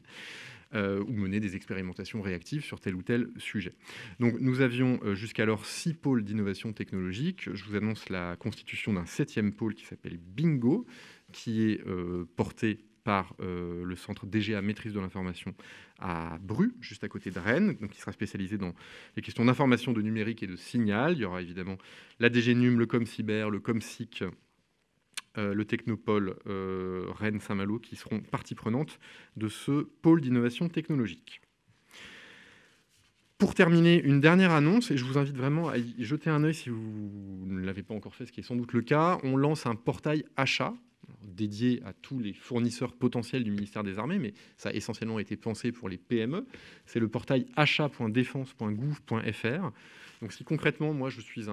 ou mener des expérimentations réactives sur tel ou tel sujet. Donc nous avions jusqu'alors 6 pôles d'innovation technologique. Je vous annonce la constitution d'un 7e pôle qui s'appelle Bingo, qui est porté par le centre DGA Maîtrise de l'information à Bru, juste à côté de Rennes, donc qui sera spécialisé dans les questions d'information, de numérique et de signal. Il y aura évidemment la DGNUM, le ComCyber, le ComSIC, le Technopole Rennes-Saint-Malo qui seront partie prenante de ce pôle d'innovation technologique. Pour terminer, une dernière annonce, et je vous invite vraiment à y jeter un œil si vous ne l'avez pas encore fait, ce qui est sans doute le cas. On lance un portail achat dédié à tous les fournisseurs potentiels du ministère des Armées, mais ça a essentiellement été pensé pour les PME. C'est le portail achat.défense.gouv.fr. Donc si concrètement, moi je suis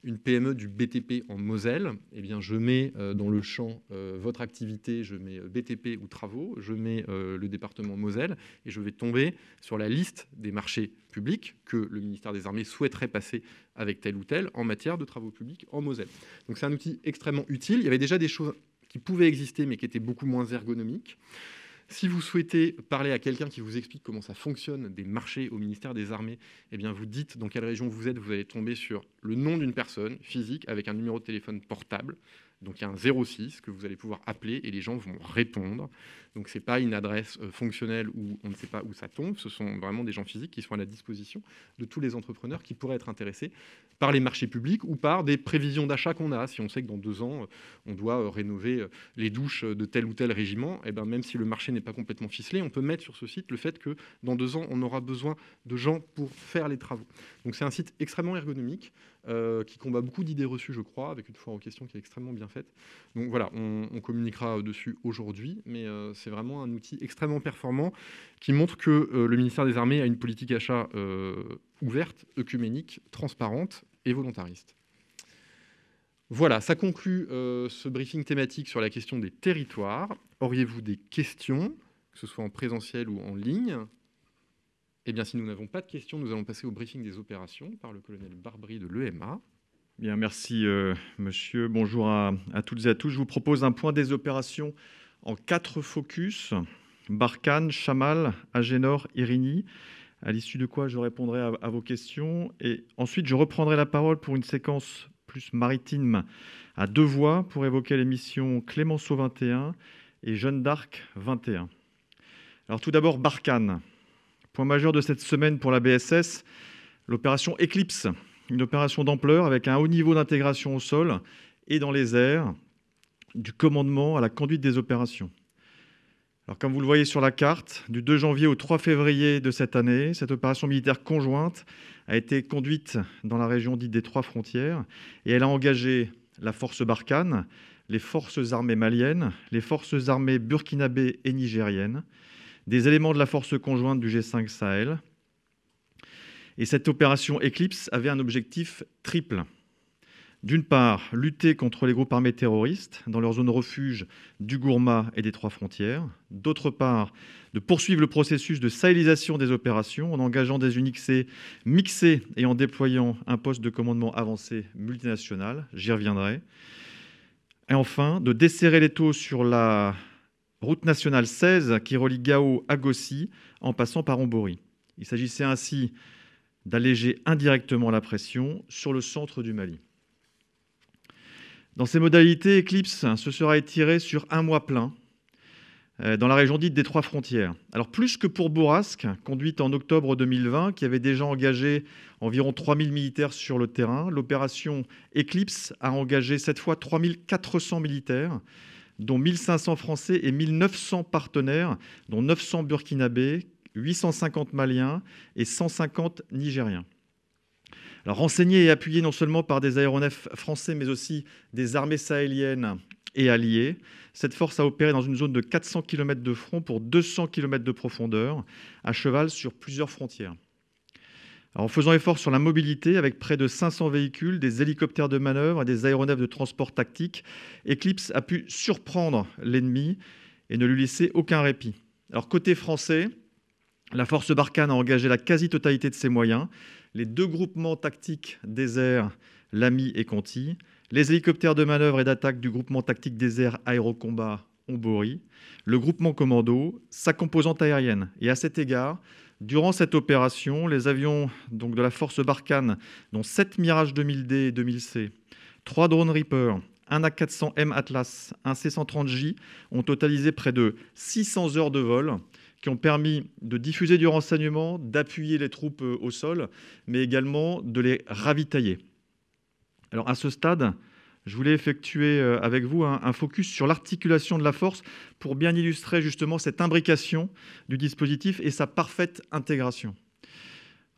une PME du BTP en Moselle, eh bien je mets dans le champ votre activité, je mets BTP ou travaux, je mets le département Moselle et je vais tomber sur la liste des marchés publics que le ministère des Armées souhaiterait passer avec tel ou tel en matière de travaux publics en Moselle. Donc c'est un outil extrêmement utile. Il y avait déjà des choses qui pouvaient exister mais qui étaient beaucoup moins ergonomiques. Si vous souhaitez parler à quelqu'un qui vous explique comment ça fonctionne des marchés au ministère des Armées, eh bien vous dites dans quelle région vous êtes, vous allez tomber sur le nom d'une personne physique avec un numéro de téléphone portable. Donc il y a un 06 que vous allez pouvoir appeler et les gens vont répondre. Donc ce n'est pas une adresse fonctionnelle où on ne sait pas où ça tombe, ce sont vraiment des gens physiques qui sont à la disposition de tous les entrepreneurs qui pourraient être intéressés par les marchés publics ou par des prévisions d'achat qu'on a. Si on sait que dans 2 ans, on doit rénover les douches de tel ou tel régiment, eh ben, même si le marché n'est pas complètement ficelé, on peut mettre sur ce site le fait que dans 2 ans, on aura besoin de gens pour faire les travaux. Donc c'est un site extrêmement ergonomique qui combat beaucoup d'idées reçues, je crois, avec une foire aux questions qui est extrêmement bien faite. Donc voilà, on communiquera dessus aujourd'hui, mais c'est vraiment un outil extrêmement performant qui montre que le ministère des Armées a une politique achat ouverte, œcuménique, transparente et volontariste. Voilà, ça conclut ce briefing thématique sur la question des territoires. Auriez-vous des questions, que ce soit en présentiel ou en ligne ? Eh bien, si nous n'avons pas de questions, nous allons passer au briefing des opérations par le colonel Barbry de l'EMA. Bien, merci monsieur. Bonjour à toutes et à tous. Je vous propose un point des opérations en 4 focus. Barkhane, Chamal, Agénor, Irini. À l'issue de quoi je répondrai à vos questions. Et ensuite, je reprendrai la parole pour une séquence plus maritime à 2 voix pour évoquer les missions Clémenceau 21 et Jeanne d'Arc 21. Alors tout d'abord, Barkhane. Point majeur de cette semaine pour la BSS, l'opération Eclipse. Une opération d'ampleur avec un haut niveau d'intégration au sol et dans les airs, du commandement à la conduite des opérations. Alors, comme vous le voyez sur la carte, du 2 janvier au 3 février de cette année, cette opération militaire conjointe a été conduite dans la région dite des 3 frontières et elle a engagé la force Barkhane, les forces armées maliennes, les forces armées burkinabées et nigériennes, des éléments de la force conjointe du G5 Sahel. Et cette opération Eclipse avait un objectif triple. D'une part, lutter contre les groupes armés terroristes dans leur zone refuge du Gourma et des 3 frontières. D'autre part, de poursuivre le processus de sahélisation des opérations en engageant des UNIXE mixées et en déployant un poste de commandement avancé multinational. J'y reviendrai. Et enfin, de desserrer les taux sur la route nationale 16 qui relie Gao à Gossi en passant par Ombori. Il s'agissait ainsi d'alléger indirectement la pression sur le centre du Mali. Dans ces modalités, Eclipse se sera étiré sur 1 mois plein dans la région dite des 3 frontières. Alors plus que pour Bourrasque, conduite en octobre 2020, qui avait déjà engagé environ 3000 militaires sur le terrain, l'opération Eclipse a engagé cette fois 3400 militaires, dont 1500 Français et 1900 partenaires, dont 900 Burkinabés, 850 Maliens et 150 Nigériens. Alors, renseigné et appuyé non seulement par des aéronefs français, mais aussi des armées sahéliennes et alliées, cette force a opéré dans une zone de 400 km de front pour 200 km de profondeur, à cheval sur plusieurs frontières. Alors, en faisant effort sur la mobilité, avec près de 500 véhicules, des hélicoptères de manœuvre et des aéronefs de transport tactique, Eclipse a pu surprendre l'ennemi et ne lui laisser aucun répit. Alors, côté français, la force Barkhane a engagé la quasi-totalité de ses moyens, les 2 groupements tactiques des airs, Lamy et Conti, les hélicoptères de manœuvre et d'attaque du groupement tactique des airs Aérocombat Ombori, le groupement commando, sa composante aérienne. Et à cet égard, durant cette opération, les avions donc, de la force Barkhane, dont 7 Mirage 2000D et 2000C, 3 drones Reaper, un A400M Atlas, un C-130J, ont totalisé près de 600 heures de vol, qui ont permis de diffuser du renseignement, d'appuyer les troupes au sol, mais également de les ravitailler. Alors à ce stade, je voulais effectuer avec vous un focus sur l'articulation de la force pour bien illustrer justement cette imbrication du dispositif et sa parfaite intégration.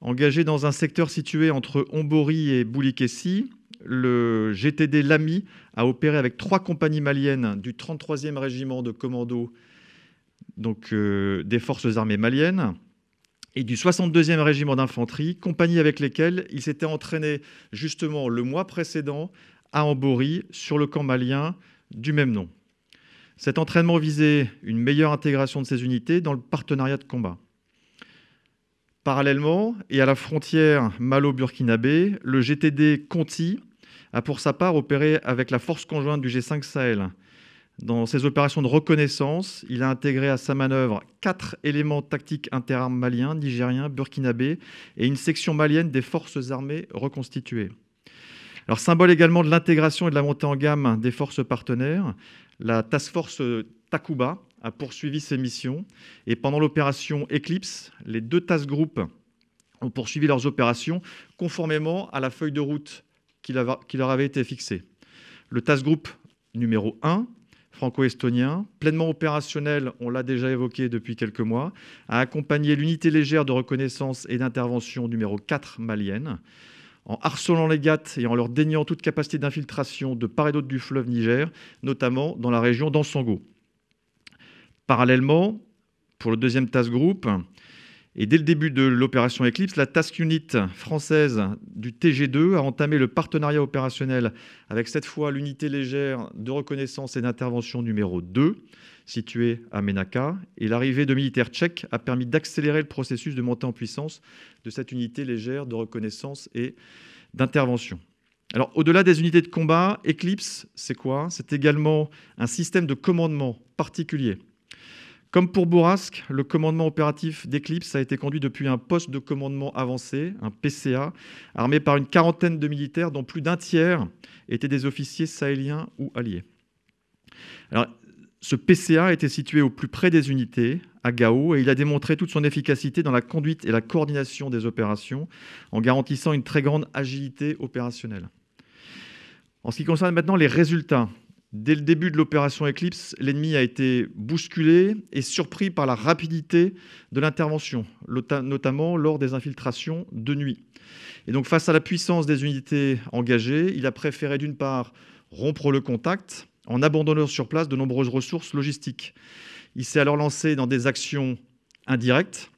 Engagé dans un secteur situé entre Ombori et Boulikessi, le GTD Lamy a opéré avec 3 compagnies maliennes du 33e régiment de commando donc, des forces armées maliennes et du 62e régiment d'infanterie, compagnie avec lesquelles il s'était entraîné justement le mois précédent à Ombori sur le camp malien du même nom. Cet entraînement visait une meilleure intégration de ces unités dans le partenariat de combat. Parallèlement, et à la frontière malo-burkinabé, le GTD Conti a pour sa part opéré avec la force conjointe du G5 Sahel. Dans ses opérations de reconnaissance, il a intégré à sa manœuvre 4 éléments tactiques interarmes maliens, nigériens, burkinabés et une section malienne des forces armées reconstituées. Alors, symbole également de l'intégration et de la montée en gamme des forces partenaires, la Task Force Takuba a poursuivi ses missions et pendant l'opération Eclipse, les 2 task groups ont poursuivi leurs opérations conformément à la feuille de route qui leur avait été fixée. Le task group numéro 1, franco-estonien, pleinement opérationnel, on l'a déjà évoqué depuis quelques mois, a accompagné l'unité légère de reconnaissance et d'intervention numéro 4 malienne, en harcelant les GAT et en leur déniant toute capacité d'infiltration de part et d'autre du fleuve Niger, notamment dans la région d'Ansango. Parallèlement, pour le 2e task group, et dès le début de l'opération Eclipse, la Task Unit française du TG2 a entamé le partenariat opérationnel avec cette fois l'unité légère de reconnaissance et d'intervention numéro 2, situé à Menaka. Et l'arrivée de militaires tchèques a permis d'accélérer le processus de montée en puissance de cette unité légère de reconnaissance et d'intervention. Alors, au-delà des unités de combat, Eclipse, c'est quoi? C'est également un système de commandement particulier. Comme pour Bourrasque, le commandement opératif d'Eclipse a été conduit depuis un poste de commandement avancé, un PCA, armé par une quarantaine de militaires, dont plus d'un tiers étaient des officiers sahéliens ou alliés. Alors, ce PCA était situé au plus près des unités, à Gao, et il a démontré toute son efficacité dans la conduite et la coordination des opérations, en garantissant une très grande agilité opérationnelle. En ce qui concerne maintenant les résultats, dès le début de l'opération Eclipse, l'ennemi a été bousculé et surpris par la rapidité de l'intervention, notamment lors des infiltrations de nuit. Et donc, face à la puissance des unités engagées, il a préféré d'une part rompre le contact en abandonnant sur place de nombreuses ressources logistiques. Il s'est alors lancé dans des actions indirectes,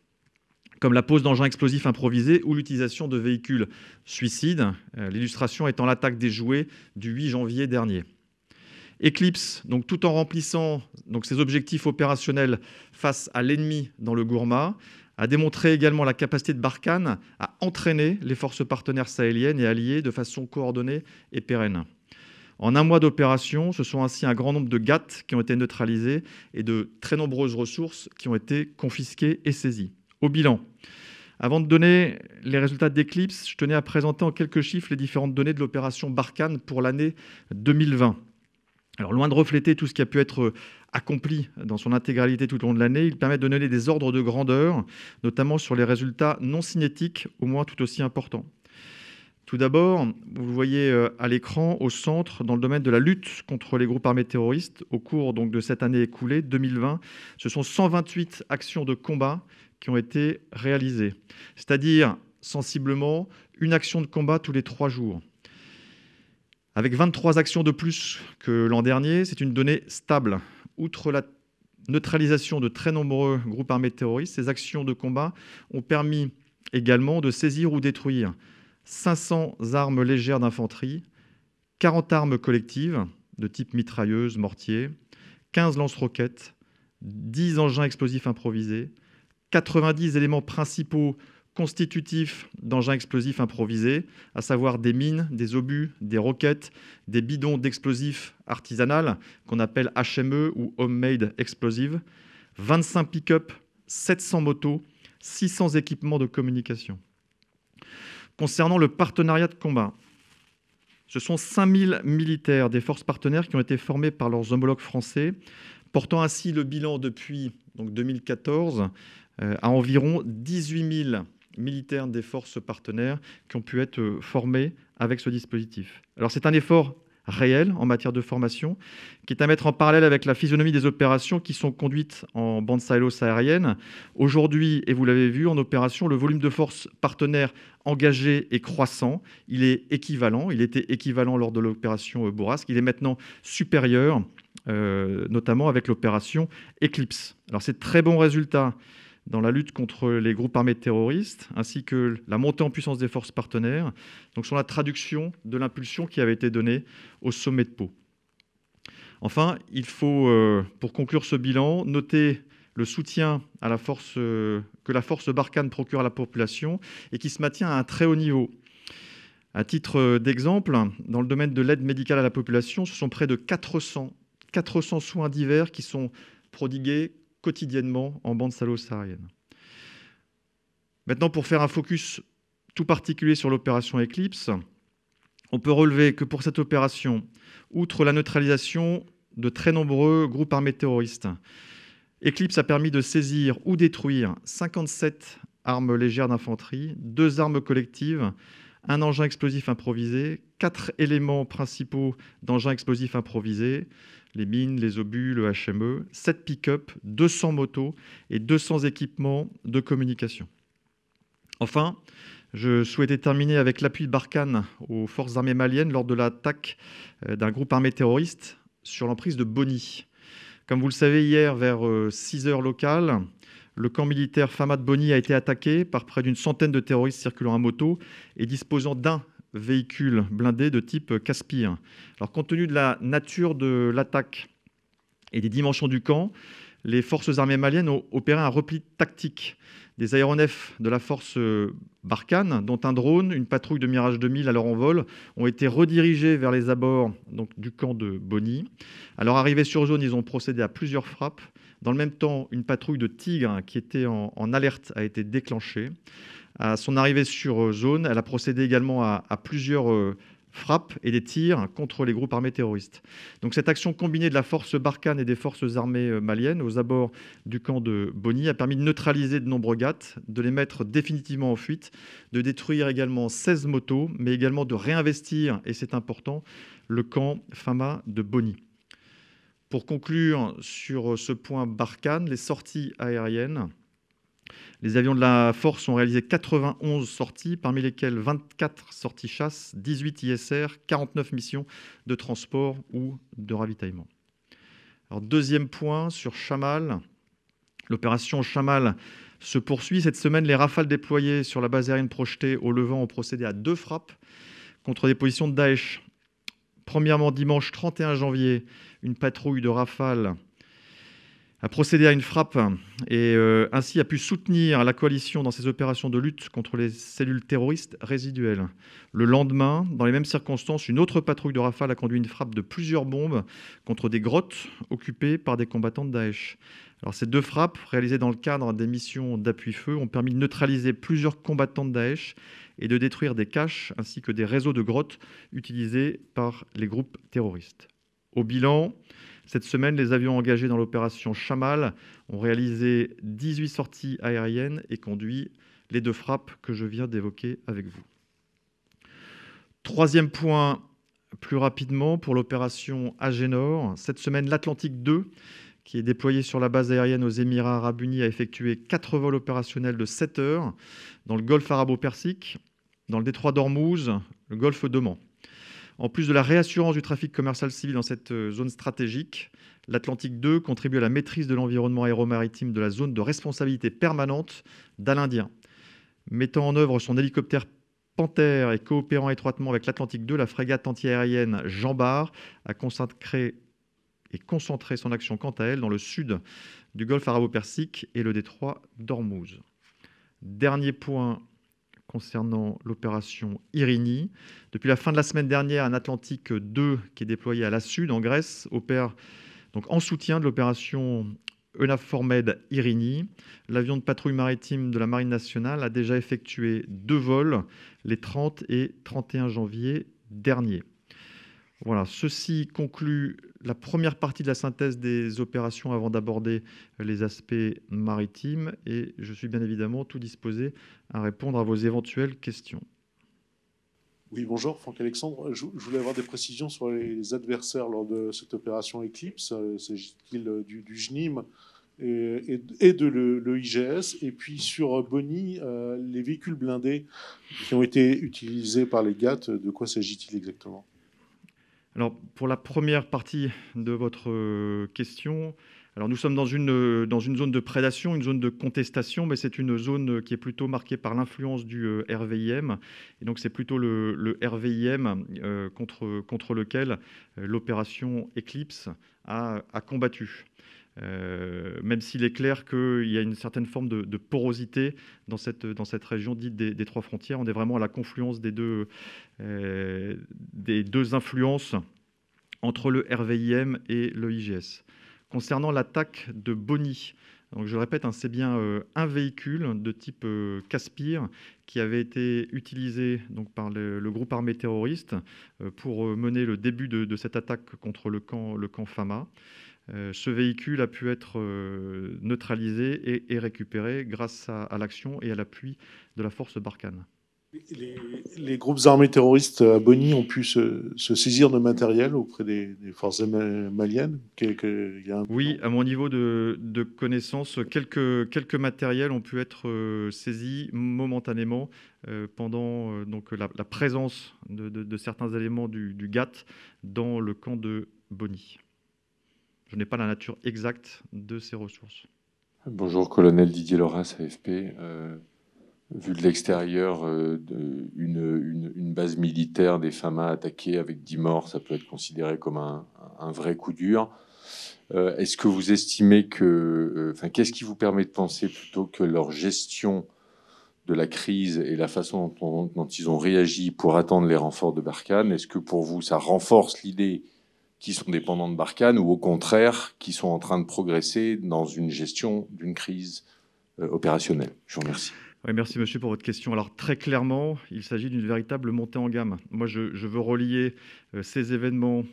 comme la pose d'engins explosifs improvisés ou l'utilisation de véhicules suicides, l'illustration étant l'attaque des jouets du 8 janvier dernier. Eclipse, donc, tout en remplissant ses objectifs opérationnels face à l'ennemi dans le Gourma, a démontré également la capacité de Barkhane à entraîner les forces partenaires sahéliennes et alliées de façon coordonnée et pérenne. En un mois d'opération, ce sont ainsi un grand nombre de GAT qui ont été neutralisés et de très nombreuses ressources qui ont été confisquées et saisies. Au bilan, avant de donner les résultats d'Eclipse, je tenais à présenter en quelques chiffres les différentes données de l'opération Barkhane pour l'année 2020. Alors, loin de refléter tout ce qui a pu être accompli dans son intégralité tout au long de l'année, il permet de donner des ordres de grandeur, notamment sur les résultats non cinétiques, au moins tout aussi importants. Tout d'abord, vous le voyez à l'écran, au centre, dans le domaine de la lutte contre les groupes armés terroristes, au cours donc de cette année écoulée, 2020, ce sont 128 actions de combat qui ont été réalisées, c'est-à-dire sensiblement une action de combat tous les 3 jours. Avec 23 actions de plus que l'an dernier, c'est une donnée stable. Outre la neutralisation de très nombreux groupes armés terroristes, ces actions de combat ont permis également de saisir ou détruire 500 armes légères d'infanterie, 40 armes collectives de type mitrailleuse, mortier, 15 lance-roquettes, 10 engins explosifs improvisés, 90 éléments principaux constitutifs d'engins explosifs improvisés, à savoir des mines, des obus, des roquettes, des bidons d'explosifs artisanales qu'on appelle HME ou Homemade Explosive, 25 pick-up, 700 motos, 600 équipements de communication. Concernant le partenariat de combat, ce sont 5000 militaires des forces partenaires qui ont été formés par leurs homologues français, portant ainsi le bilan depuis 2014 à environ 18 000 militaires des forces partenaires qui ont pu être formés avec ce dispositif. Alors, c'est un effort réel en matière de formation qui est à mettre en parallèle avec la physionomie des opérations qui sont conduites en bande sahélo-saharienne. Aujourd'hui, et vous l'avez vu, en opération, le volume de forces partenaires engagées est croissant. Il est équivalent. Il était équivalent lors de l'opération Bourrasque. Il est maintenant supérieur, notamment avec l'opération Eclipse. Alors, c'est de très bons résultats dans la lutte contre les groupes armés terroristes, ainsi que la montée en puissance des forces partenaires, donc sont la traduction de l'impulsion qui avait été donnée au sommet de Pau. Enfin, il faut, pour conclure ce bilan, noter le soutien à la force, que la force Barkhane procure à la population et qui se maintient à un très haut niveau. À titre d'exemple, dans le domaine de l'aide médicale à la population, ce sont près de 400 soins divers qui sont prodigués quotidiennement en bande sahélo-saharienne. Maintenant, pour faire un focus tout particulier sur l'opération Eclipse, on peut relever que pour cette opération, outre la neutralisation de très nombreux groupes armés terroristes, Eclipse a permis de saisir ou détruire 57 armes légères d'infanterie, 2 armes collectives, un engin explosif improvisé, 4 éléments principaux d'engins explosifs improvisés, les mines, les obus, le HME, 7 pick-up, 200 motos et 200 équipements de communication. Enfin, je souhaitais terminer avec l'appui de Barkhane aux forces armées maliennes lors de l'attaque d'un groupe armé terroriste sur l'emprise de Boni. Comme vous le savez, hier, vers 6 heures locales, le camp militaire Fama de Boni a été attaqué par près d'une centaine de terroristes circulant à moto et disposant d'un véhicule blindé de type Caspir. Alors, compte tenu de la nature de l'attaque et des dimensions du camp, les forces armées maliennes ont opéré un repli tactique. Des aéronefs de la force Barkhane, dont un drone, une patrouille de Mirage 2000 à leur envol, ont été redirigés vers les abords donc, du camp de Boni. À leur arrivée sur zone, ils ont procédé à plusieurs frappes. Dans le même temps, une patrouille de Tigres qui était en alerte a été déclenchée. À son arrivée sur zone, elle a procédé également à plusieurs frappes et des tirs contre les groupes armés terroristes. Donc cette action combinée de la force Barkhane et des forces armées maliennes aux abords du camp de Boni a permis de neutraliser de nombreux GAT, de les mettre définitivement en fuite, de détruire également 16 motos, mais également de réinvestir, et c'est important, le camp Fama de Boni. Pour conclure sur ce point Barkhane, les sorties aériennes. Les avions de la force ont réalisé 91 sorties, parmi lesquelles 24 sorties chasse, 18 ISR, 49 missions de transport ou de ravitaillement. Alors, deuxième point sur Chamal. L'opération Chamal se poursuit. Cette semaine, les rafales déployées sur la base aérienne projetée au Levant ont procédé à 2 frappes contre des positions de Daesh. Premièrement, dimanche 31 janvier, une patrouille de rafales a procédé à une frappe et ainsi a pu soutenir la coalition dans ses opérations de lutte contre les cellules terroristes résiduelles. Le lendemain, dans les mêmes circonstances, une autre patrouille de rafales a conduit une frappe de plusieurs bombes contre des grottes occupées par des combattants de Daesh. Alors, ces 2 frappes, réalisées dans le cadre des missions d'appui-feu, ont permis de neutraliser plusieurs combattants de Daesh et de détruire des caches ainsi que des réseaux de grottes utilisés par les groupes terroristes. Au bilan, cette semaine, les avions engagés dans l'opération Chamal ont réalisé 18 sorties aériennes et conduit les 2 frappes que je viens d'évoquer avec vous. Troisième point, plus rapidement, pour l'opération Agénor. Cette semaine, l'Atlantique 2, qui est déployé sur la base aérienne aux Émirats arabes unis, a effectué 4 vols opérationnels de 7 heures dans le golfe arabo-persique, dans le détroit d'Ormuz, le golfe d'Oman. En plus de la réassurance du trafic commercial civil dans cette zone stratégique, l'Atlantique 2 contribue à la maîtrise de l'environnement aéromaritime de la zone de responsabilité permanente d'Al-Indien. Mettant en œuvre son hélicoptère Panther et coopérant étroitement avec l'Atlantique 2, la frégate antiaérienne Jean Bart a concentré son action quant à elle dans le sud du golfe arabo-persique et le détroit d'Ormuz. Dernier point concernant l'opération Irini. Depuis la fin de la semaine dernière, un Atlantique 2 qui est déployé à la Sud, en Grèce, opère donc en soutien de l'opération EUNAVFOR Med Irini. L'avion de patrouille maritime de la Marine nationale a déjà effectué 2 vols les 30 et 31 janvier derniers. Voilà, ceci conclut la première partie de la synthèse des opérations avant d'aborder les aspects maritimes et je suis bien évidemment tout disposé à répondre à vos éventuelles questions. Oui, bonjour, Franck Alexandre. Je voulais avoir des précisions sur les adversaires lors de cette opération Eclipse. S'agit-il du JNIM et de l'EIGS? Et puis sur Boni, les véhicules blindés qui ont été utilisés par les GAT, de quoi s'agit-il exactement? Alors, pour la première partie de votre question, alors nous sommes dans une zone de prédation, une zone de contestation, mais c'est une zone qui est plutôt marquée par l'influence du RVIM. Et donc, c'est plutôt le RVIM contre lequel l'opération Eclipse a combattu. Même s'il est clair qu'il y a une certaine forme de porosité dans cette région dite des 3 frontières. On est vraiment à la confluence des deux influences entre le RVIM et le IGS. Concernant l'attaque de Boni, donc je le répète, c'est bien un véhicule de type Caspir qui avait été utilisé donc, par le groupe armé terroriste pour mener le début de cette attaque contre le camp Fama. Ce véhicule a pu être neutralisé et récupéré grâce à l'action et à l'appui de la force Barkhane. Les groupes armés terroristes à Boni ont pu se saisir de matériel auprès des forces maliennes. Oui, à mon niveau de connaissance, quelques matériels ont pu être saisis momentanément pendant donc, la présence de certains éléments du GAT dans le camp de Boni. Je n'ai pas la nature exacte de ces ressources. Bonjour, colonel Didier Loras, AFP. Vu de l'extérieur, une base militaire des FAMA attaquée avec 10 morts, ça peut être considéré comme un vrai coup dur. Est-ce que vous estimez que... qu'est-ce qui vous permet de penser plutôt que leur gestion de la crise et la façon dont ils ont réagi pour attendre les renforts de Barkhane, est-ce que pour vous, ça renforce l'idée qu'ils sont dépendants de Barkhane ou au contraire, qu'ils sont en train de progresser dans une gestion d'une crise opérationnelle? Je vous remercie. Oui, merci monsieur pour votre question. Alors très clairement, il s'agit d'une véritable montée en gamme. Moi, je veux relier ces événements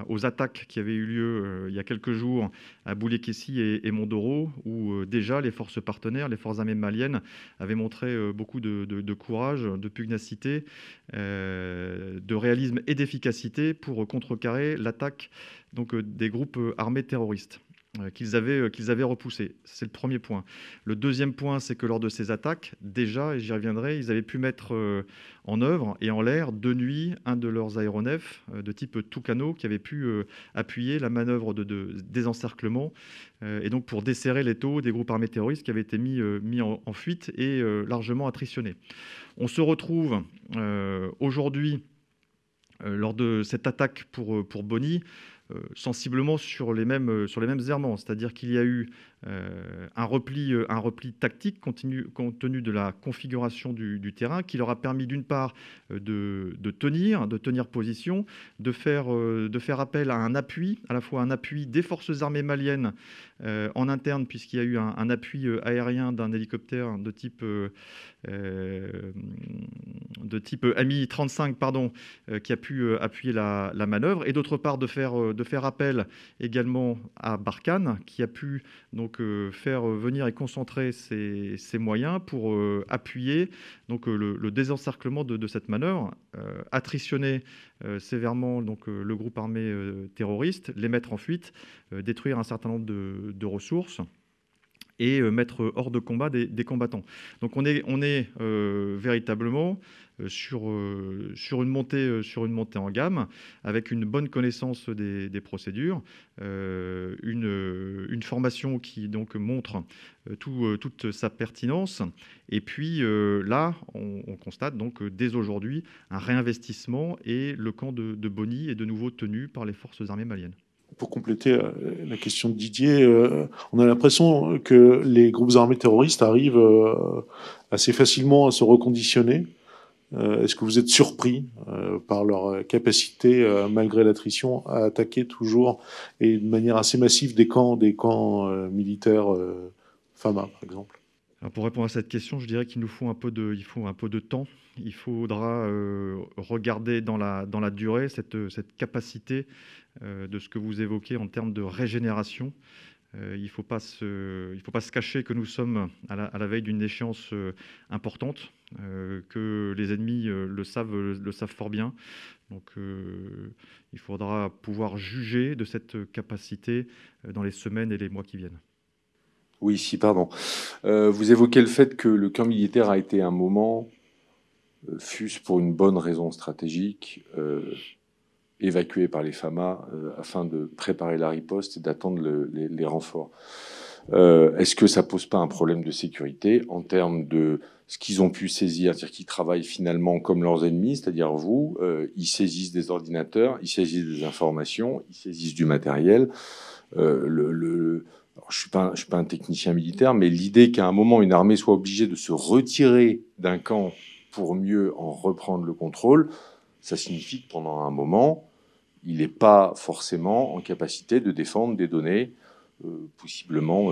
aux attaques qui avaient eu lieu il y a quelques jours à Boulekessi et Mondoro, où déjà les forces partenaires, les forces armées maliennes, avaient montré beaucoup de courage, de pugnacité, de réalisme et d'efficacité pour contrecarrer l'attaque des groupes armés terroristes qu'ils avaient repoussé. C'est le premier point. Le deuxième point, c'est que lors de ces attaques, déjà, et j'y reviendrai, ils avaient pu mettre en œuvre et en l'air de nuit un de leurs aéronefs de type Tucano qui avait pu appuyer la manœuvre de désencerclement et donc pour desserrer l'étau des groupes armés terroristes qui avaient été mis en fuite et largement attritionnés. On se retrouve aujourd'hui lors de cette attaque pour Boni, sensiblement sur les mêmes errements, c'est-à-dire qu'il y a eu un repli tactique compte tenu de la configuration du terrain qui leur a permis d'une part de tenir position, de faire appel à un appui, à la fois un appui des forces armées maliennes en interne puisqu'il y a eu un appui aérien d'un hélicoptère de type AMI 35 qui a pu appuyer la manœuvre, et d'autre part de faire appel également à Barkhane qui a pu donc faire venir et concentrer ses moyens pour appuyer le désencerclement de cette manœuvre, attritionner sévèrement le groupe armé terroriste, les mettre en fuite, détruire un certain nombre de ressources et mettre hors de combat des combattants. Donc on est véritablement sur une montée en gamme, avec une bonne connaissance des procédures, une formation qui donc montre toute sa pertinence. Et puis là, on constate donc dès aujourd'hui un réinvestissement, et le camp de Boni est de nouveau tenu par les forces armées maliennes. Pour compléter la question de Didier, on a l'impression que les groupes armés terroristes arrivent assez facilement à se reconditionner. Est-ce que vous êtes surpris par leur capacité, malgré l'attrition, à attaquer toujours et de manière assez massive des camps militaires FAMA, par exemple? Alors pour répondre à cette question, je dirais qu'il nous faut un peu de temps. Il faudra regarder dans la durée cette capacité de ce que vous évoquez en termes de régénération. Il ne faut pas se cacher que nous sommes à la veille d'une échéance importante, que les ennemis le savent fort bien. Donc il faudra pouvoir juger de cette capacité dans les semaines et les mois qui viennent. Oui, pardon. Vous évoquez le fait que le camp militaire a été un moment, fût-ce pour une bonne raison stratégique, évacué par les FAMA afin de préparer la riposte et d'attendre les renforts. Est-ce que ça pose pas un problème de sécurité en termes de ce qu'ils ont pu saisir, c'est-à-dire qu'ils travaillent finalement comme leurs ennemis, c'est-à-dire vous, ils saisissent des ordinateurs, ils saisissent des informations, ils saisissent du matériel. Alors, je suis pas un technicien militaire, mais l'idée qu'à un moment une armée soit obligée de se retirer d'un camp pour mieux en reprendre le contrôle, ça signifie que pendant un moment, il n'est pas forcément en capacité de défendre des données possiblement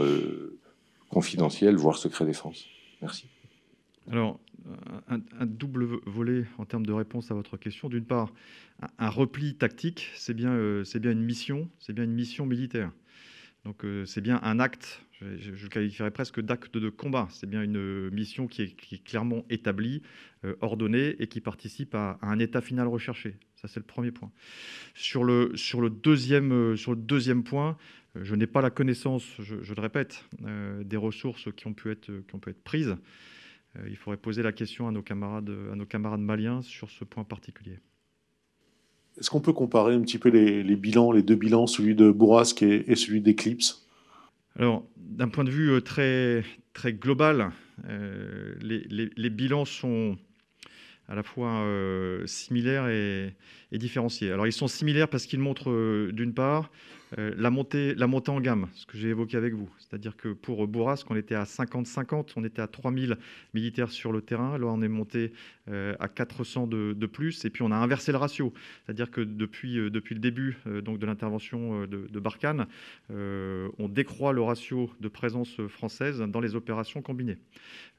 confidentielles, voire secret défense. Merci. Alors, un double volet en termes de réponse à votre question. D'une part, un repli tactique, c'est bien une mission militaire. Donc c'est bien un acte, je le qualifierais presque d'acte de combat. C'est bien une mission qui est clairement établie, ordonnée, et qui participe à un état final recherché. Ça, c'est le premier point. Sur le deuxième point, je n'ai pas la connaissance, je le répète, des ressources qui ont pu être prises. Il faudrait poser la question à nos camarades maliens sur ce point particulier. Est-ce qu'on peut comparer un petit peu les bilans, les deux bilans, celui de Bourrasque et celui d'Eclipse? Alors, d'un point de vue très, très global, les bilans sont à la fois similaires et différenciés. Alors ils sont similaires parce qu'ils montrent d'une part la montée en gamme, ce que j'ai évoqué avec vous. C'est-à-dire que pour Bourrasque, on était à 50-50, on était à 3000 militaires sur le terrain. Là, on est monté à 400 de plus. Et puis, on a inversé le ratio. C'est-à-dire que depuis le début donc de l'intervention de Barkhane, on décroît le ratio de présence française dans les opérations combinées.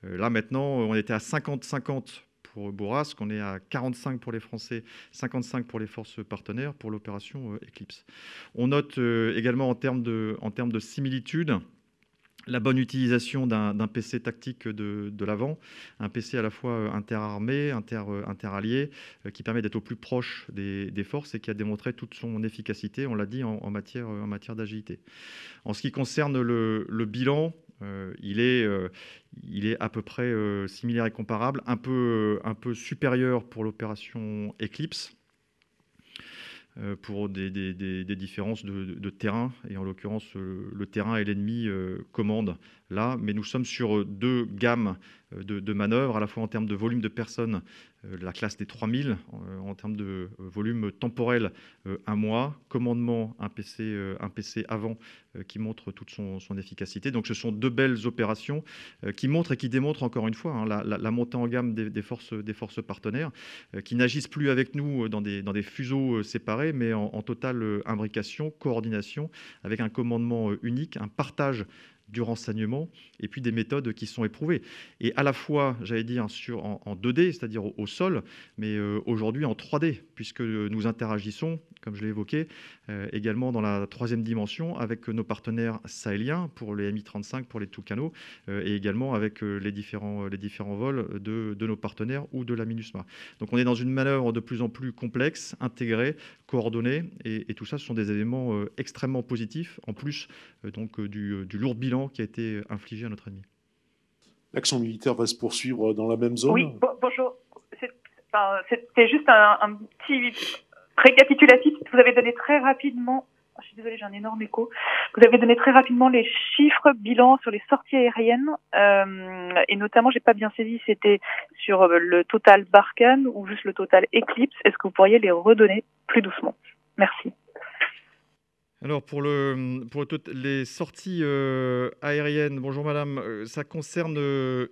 Là, maintenant, on était à 50-50 pour Bourrasque, on est à 45 pour les Français, 55 pour les forces partenaires pour l'opération Eclipse. On note également en termes de similitudes la bonne utilisation d'un PC tactique de l'avant, un PC à la fois interarmé, interallié, qui permet d'être au plus proche des forces et qui a démontré toute son efficacité, on l'a dit, en matière d'agilité. En ce qui concerne le bilan, il est à peu près similaire et comparable, un peu supérieur pour l'opération Eclipse, pour des différences de terrain, et en l'occurrence, le terrain et l'ennemi commandent là, mais nous sommes sur deux gammes de manœuvres, à la fois en termes de volume de personnes, la classe des 3000, en termes de volume temporel, un mois, commandement, un PC avant qui montre toute son efficacité. Donc ce sont deux belles opérations qui montrent et qui démontrent encore une fois la montée en gamme des forces partenaires, qui n'agissent plus avec nous dans des fuseaux séparés, mais en totale imbrication, coordination, avec un commandement unique, un partage du renseignement et puis des méthodes qui sont éprouvées. Et à la fois, j'allais dire, en 2D, c'est-à-dire au sol, mais aujourd'hui en 3D, puisque nous interagissons, comme je l'ai évoqué, également dans la troisième dimension avec nos partenaires sahéliens pour les Mi-35, pour les Tucano, et également avec les différents vols de nos partenaires ou de la MINUSMA. Donc on est dans une manœuvre de plus en plus complexe, intégrée, coordonnée, et tout ça, ce sont des éléments extrêmement positifs, en plus donc du lourd bilan qui a été infligé à notre ennemi. L'action militaire va se poursuivre dans la même zone? Oui, bonjour. C'est juste un petit récapitulatif. Vous avez donné très rapidement, je suis désolée, j'ai un énorme écho. Vous avez donné très rapidement les chiffres bilan sur les sorties aériennes, et notamment, j'ai pas bien saisi, c'était sur le total Barkhane ou juste le total Eclipse. Est-ce que vous pourriez les redonner plus doucement? Merci. Alors pour les sorties aériennes, bonjour madame, ça concerne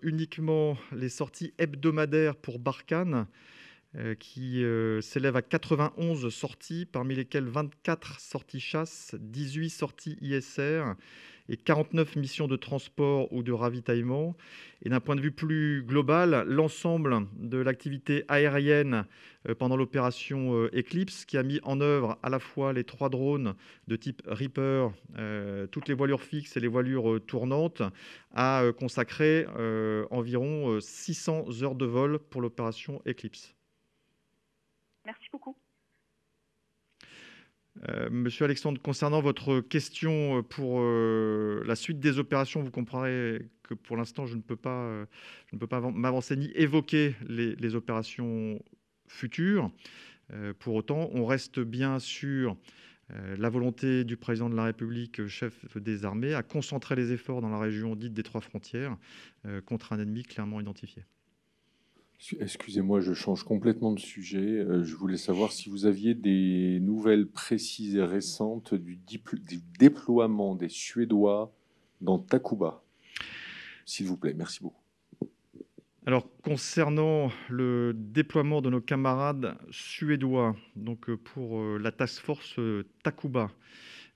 uniquement les sorties hebdomadaires pour Barkhane, qui s'élèvent à 91 sorties, parmi lesquelles 24 sorties chasse, 18 sorties ISR et 49 missions de transport ou de ravitaillement. Et d'un point de vue plus global, l'ensemble de l'activité aérienne pendant l'opération Eclipse, qui a mis en œuvre à la fois les 3 drones de type Reaper, toutes les voilures fixes et les voilures tournantes, a consacré environ 600 heures de vol pour l'opération Eclipse. Merci beaucoup. Monsieur Alexandre, concernant votre question pour la suite des opérations, vous comprendrez que pour l'instant, je ne peux pas m'avancer ni évoquer les opérations futures. Pour autant, on reste bien sur la volonté du président de la République, chef des armées, à concentrer les efforts dans la région dite des 3 frontières contre un ennemi clairement identifié. Excusez-moi, je change complètement de sujet. Je voulais savoir si vous aviez des nouvelles précises et récentes du déploiement des Suédois dans Takuba. S'il vous plaît, merci beaucoup. Alors, concernant le déploiement de nos camarades suédois, donc pour la task force Takuba,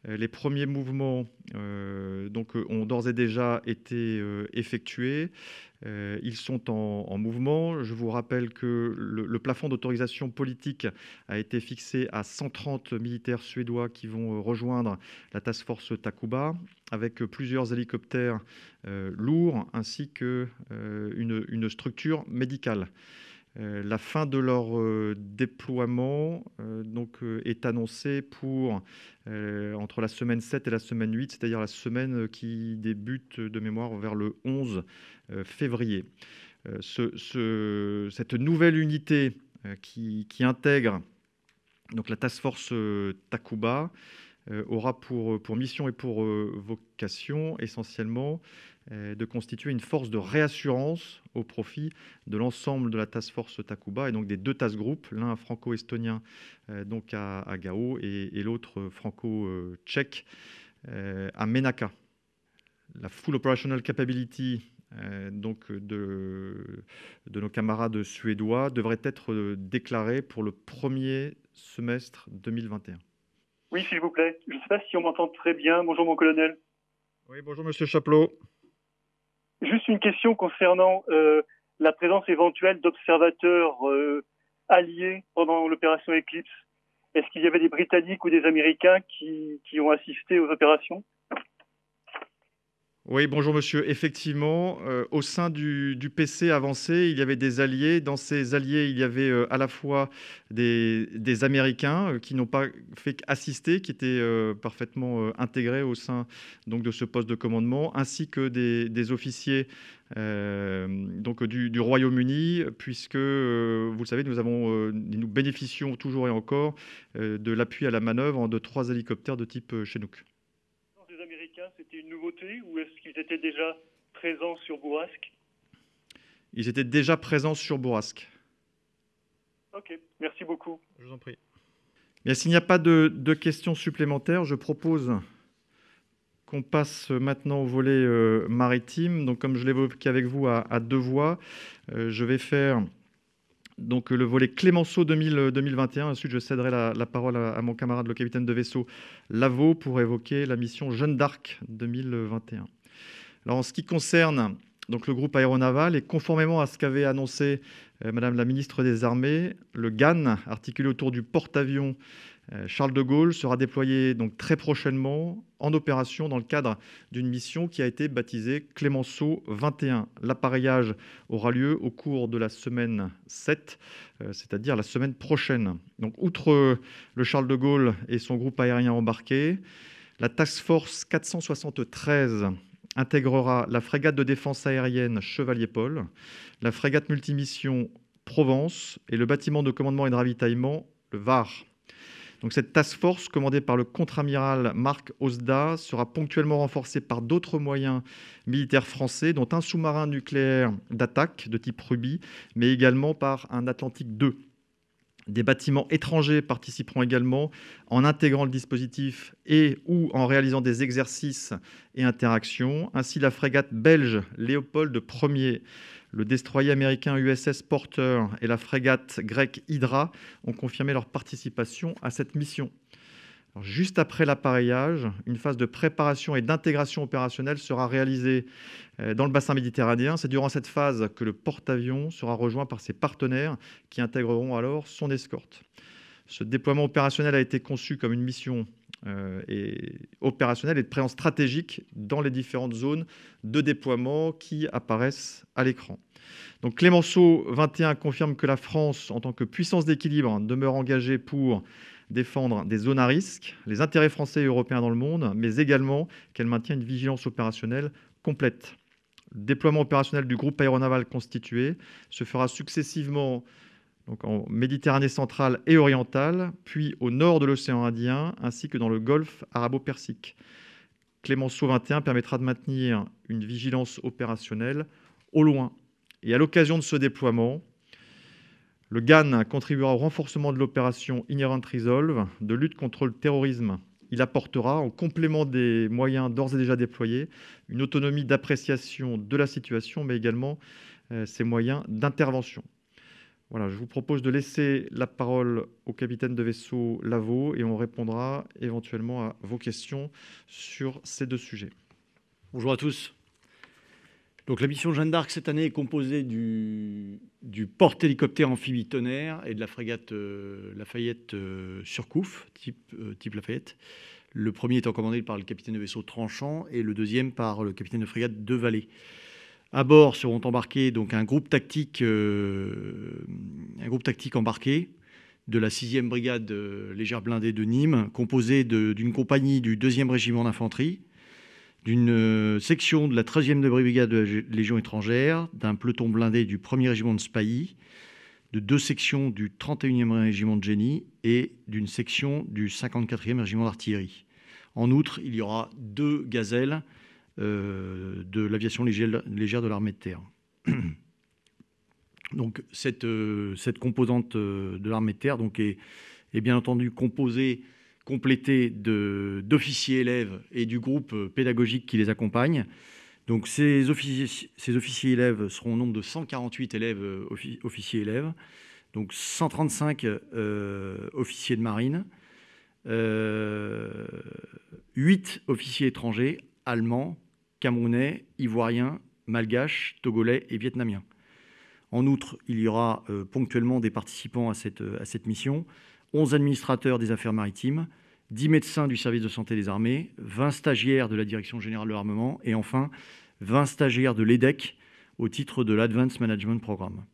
les premiers mouvements ont d'ores et déjà été effectués. Ils sont en mouvement. Je vous rappelle que le plafond d'autorisation politique a été fixé à 130 militaires suédois qui vont rejoindre la task force Takuba, avec plusieurs hélicoptères lourds ainsi qu'une structure médicale. La fin de leur déploiement est annoncée pour entre la semaine 7 et la semaine 8, c'est-à-dire la semaine qui débute de mémoire vers le 11 février. Cette nouvelle unité qui intègre donc la task force Takuba aura pour mission et pour vocation essentiellement de constituer une force de réassurance au profit de l'ensemble de la task force Takuba et donc des 2 task groups, l'un franco-estonien donc à Gao et l'autre franco-tchèque à Menaka. La full operational capability donc de nos camarades suédois devrait être déclarée pour le premier semestre 2021. Oui, s'il vous plaît. Je ne sais pas si on m'entend très bien. Bonjour, mon colonel. Oui, bonjour, monsieur Chapelot. Juste une question concernant la présence éventuelle d'observateurs alliés pendant l'opération Eclipse. Est-ce qu'il y avait des Britanniques ou des Américains qui ont assisté aux opérations ? Oui, bonjour monsieur. Effectivement, au sein du PC avancé, il y avait des alliés. Dans ces alliés, il y avait à la fois des Américains qui n'ont pas fait qu'assister, qui étaient parfaitement intégrés au sein donc, de ce poste de commandement, ainsi que des officiers donc, du Royaume-Uni, puisque, vous le savez, nous bénéficions toujours et encore de l'appui à la manœuvre de 3 hélicoptères de type Chinook. C'était une nouveauté ou est-ce qu'ils étaient déjà présents sur Bourrasque ? Ils étaient déjà présents sur Bourrasque. Ok, merci beaucoup. Je vous en prie. Bien, s'il n'y a pas de questions supplémentaires, je propose qu'on passe maintenant au volet maritime. Donc, comme je l'évoquais avec vous à 2 voix, je vais faire donc, le volet Clémenceau 2021. Ensuite, je céderai la parole à mon camarade, le capitaine de vaisseau Lavaux, pour évoquer la mission Jeanne d'Arc 2021. Alors, en ce qui concerne donc, le groupe aéronaval, et conformément à ce qu'avait annoncé Madame la ministre des Armées, le GAN, articulé autour du porte-avions Charles de Gaulle, sera déployé donc, très prochainement en opération dans le cadre d'une mission qui a été baptisée Clémenceau 21. L'appareillage aura lieu au cours de la semaine 7, c'est-à-dire la semaine prochaine. Donc, outre le Charles de Gaulle et son groupe aérien embarqué, la Task Force 473 intégrera la frégate de défense aérienne Chevalier-Paul, la frégate multimission Provence et le bâtiment de commandement et de ravitaillement, le VAR. Donc cette task force, commandée par le contre-amiral Marc Osda, sera ponctuellement renforcée par d'autres moyens militaires français, dont un sous-marin nucléaire d'attaque de type Ruby, mais également par un Atlantique 2. Des bâtiments étrangers participeront également en intégrant le dispositif et ou en réalisant des exercices et interactions. Ainsi, la frégate belge Léopold Ier, le destroyer américain USS Porter et la frégate grecque Hydra ont confirmé leur participation à cette mission. Alors, juste après l'appareillage, une phase de préparation et d'intégration opérationnelle sera réalisée dans le bassin méditerranéen. C'est durant cette phase que le porte-avions sera rejoint par ses partenaires qui intégreront alors son escorte. Ce déploiement opérationnel a été conçu comme une mission opérationnelle et de présence stratégique dans les différentes zones de déploiement qui apparaissent à l'écran. Donc Clémenceau 21 confirme que la France, en tant que puissance d'équilibre, demeure engagée pour défendre des zones à risque, les intérêts français et européens dans le monde, mais également qu'elle maintient une vigilance opérationnelle complète. Le déploiement opérationnel du groupe aéronaval constitué se fera successivement donc en Méditerranée centrale et orientale, puis au nord de l'océan Indien, ainsi que dans le golfe arabo-persique. Clémenceau 21 permettra de maintenir une vigilance opérationnelle au loin. Et à l'occasion de ce déploiement, le GAN contribuera au renforcement de l'opération Inherent Resolve de lutte contre le terrorisme. Il apportera, en complément des moyens d'ores et déjà déployés, une autonomie d'appréciation de la situation, mais également ses moyens d'intervention. Voilà, je vous propose de laisser la parole au capitaine de vaisseau Lavaux et on répondra éventuellement à vos questions sur ces 2 sujets. Bonjour à tous. Donc, la mission Jeanne d'Arc cette année est composée du porte-hélicoptère amphibie Tonnerre et de la frégate Lafayette Surcouf, type Lafayette. Le premier étant commandé par le capitaine de vaisseau Tranchant et le deuxième par le capitaine de frégate Devallée. À bord seront embarqués donc un groupe tactique embarqué de la 6e brigade légère blindée de Nîmes, composée d'une compagnie du 2e régiment d'infanterie, d'une section de la 13e de brigade de la Légion étrangère, d'un peloton blindé du 1er régiment de Spahis, de 2 sections du 31e régiment de génie et d'une section du 54e régiment d'artillerie. En outre, il y aura 2 gazelles de l'aviation légère de l'armée de terre. Donc cette composante de l'armée de terre donc, est bien entendu complétée d'officiers élèves et du groupe pédagogique qui les accompagne. Donc ces officiers élèves seront au nombre de 148 élèves officiers élèves, donc 135 officiers de marine, 8 officiers étrangers, allemands, camerounais, ivoiriens, malgaches, togolais et vietnamiens. En outre, il y aura ponctuellement des participants à cette mission, 11 administrateurs des affaires maritimes, 10 médecins du service de santé des armées, 20 stagiaires de la Direction générale de l'armement et enfin 20 stagiaires de l'EDEC au titre de l'Advanced Management Programme.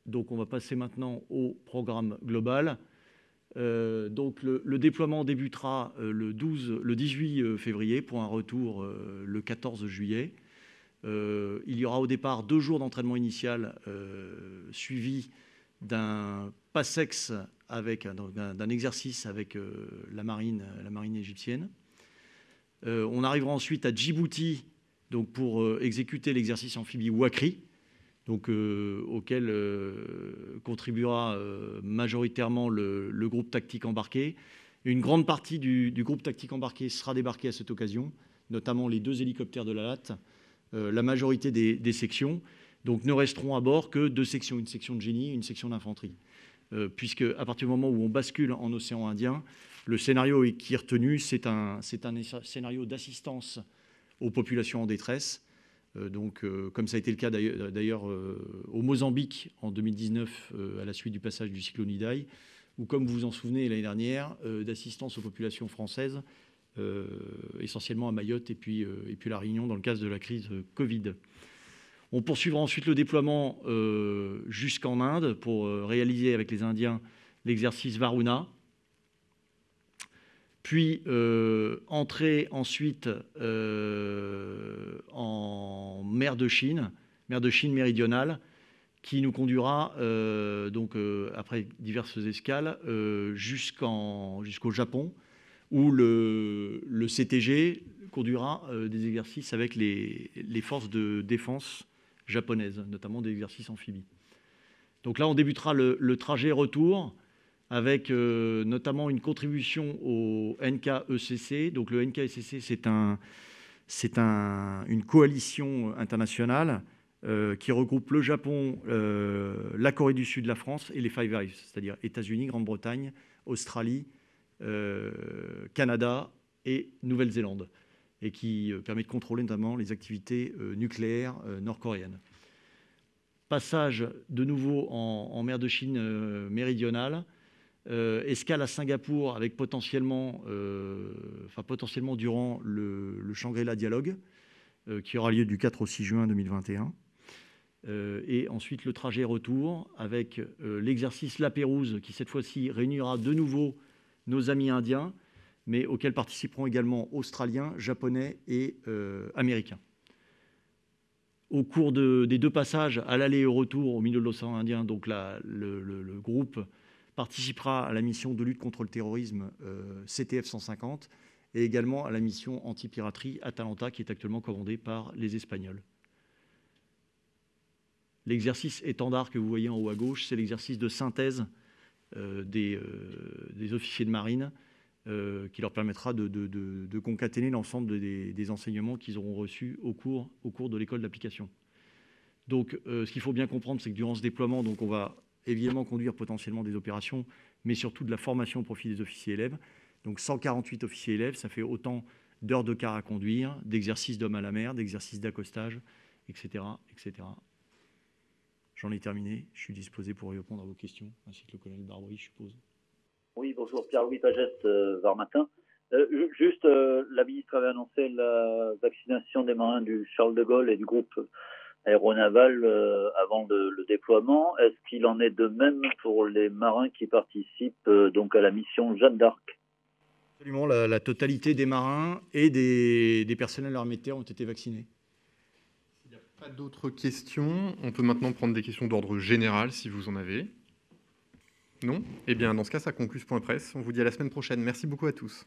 Donc on va passer maintenant au programme global. Donc le déploiement débutera le 18 février pour un retour le 14 juillet. Il y aura au départ 2 jours d'entraînement initial suivi d'un PASSEX avec d'un exercice avec la marine égyptienne. On arrivera ensuite à Djibouti donc pour exécuter l'exercice amphibie Wakri, donc, auquel contribuera majoritairement le groupe tactique embarqué. Une grande partie du groupe tactique embarqué sera débarqué à cette occasion, notamment les 2 hélicoptères de la LAT, la majorité des sections. Donc ne resteront à bord que 2 sections, une section de génie et une section d'infanterie. Puisque à partir du moment où on bascule en océan Indien, le scénario qui est retenu, c'est un scénario d'assistance aux populations en détresse. Donc, comme ça a été le cas d'ailleurs au Mozambique en 2019 à la suite du passage du cyclone Idai, ou comme vous vous en souvenez l'année dernière, d'assistance aux populations françaises, essentiellement à Mayotte et puis La Réunion dans le cadre de la crise Covid. On poursuivra ensuite le déploiement jusqu'en Inde pour réaliser avec les Indiens l'exercice Varuna. Puis entrer ensuite en mer de Chine méridionale, qui nous conduira donc après diverses escales jusqu'au Japon, où le CTG conduira des exercices avec les forces de défense japonaises, notamment des exercices amphibies. Donc là, on débutera le trajet retour avec notamment une contribution au NKECC. Donc le NKECC, c'est une coalition internationale qui regroupe le Japon, la Corée du Sud, la France et les Five Eyes, c'est-à-dire États-Unis, Grande-Bretagne, Australie, Canada et Nouvelle-Zélande, et qui permet de contrôler notamment les activités nucléaires nord-coréennes. Passage de nouveau en mer de Chine méridionale, escale à Singapour avec potentiellement durant le Shangri-La Dialogue, qui aura lieu du 4 au 6 juin 2021. Et ensuite le trajet retour avec l'exercice La Pérouse, qui cette fois-ci réunira de nouveau nos amis indiens, mais auxquels participeront également Australiens, Japonais et Américains. Au cours des 2 passages, à l'aller et au retour au milieu de l'océan Indien, donc le groupe participera à la mission de lutte contre le terrorisme CTF 150 et également à la mission anti-piraterie Atalanta, qui est actuellement commandée par les Espagnols. L'exercice étendard que vous voyez en haut à gauche, c'est l'exercice de synthèse des officiers de marine, qui leur permettra de concaténer l'ensemble des enseignements qu'ils auront reçus au cours de l'école d'application. Donc, ce qu'il faut bien comprendre, c'est que durant ce déploiement, donc, on va évidemment conduire potentiellement des opérations, mais surtout de la formation au profit des officiers élèves. Donc 148 officiers élèves, ça fait autant d'heures de quart à conduire, d'exercices d'homme à la mer, d'exercices d'accostage, etc., etc. J'en ai terminé. Je suis disposé pour répondre à vos questions, ainsi que le colonel Barbry, je suppose. Oui, bonjour, Pierre-Louis Pagès, Var-Matin. Juste, la ministre avait annoncé la vaccination des marins du Charles de Gaulle et du groupe aéronaval avant le déploiement. Est-ce qu'il en est de même pour les marins qui participent donc à la mission Jeanne d'Arc? Absolument, la totalité des marins et des personnels armés de terre ont été vaccinés. S'il n'y a pas d'autres questions, on peut maintenant prendre des questions d'ordre général, si vous en avez. Non ? Eh bien, dans ce cas, ça conclut ce point presse. On vous dit à la semaine prochaine. Merci beaucoup à tous.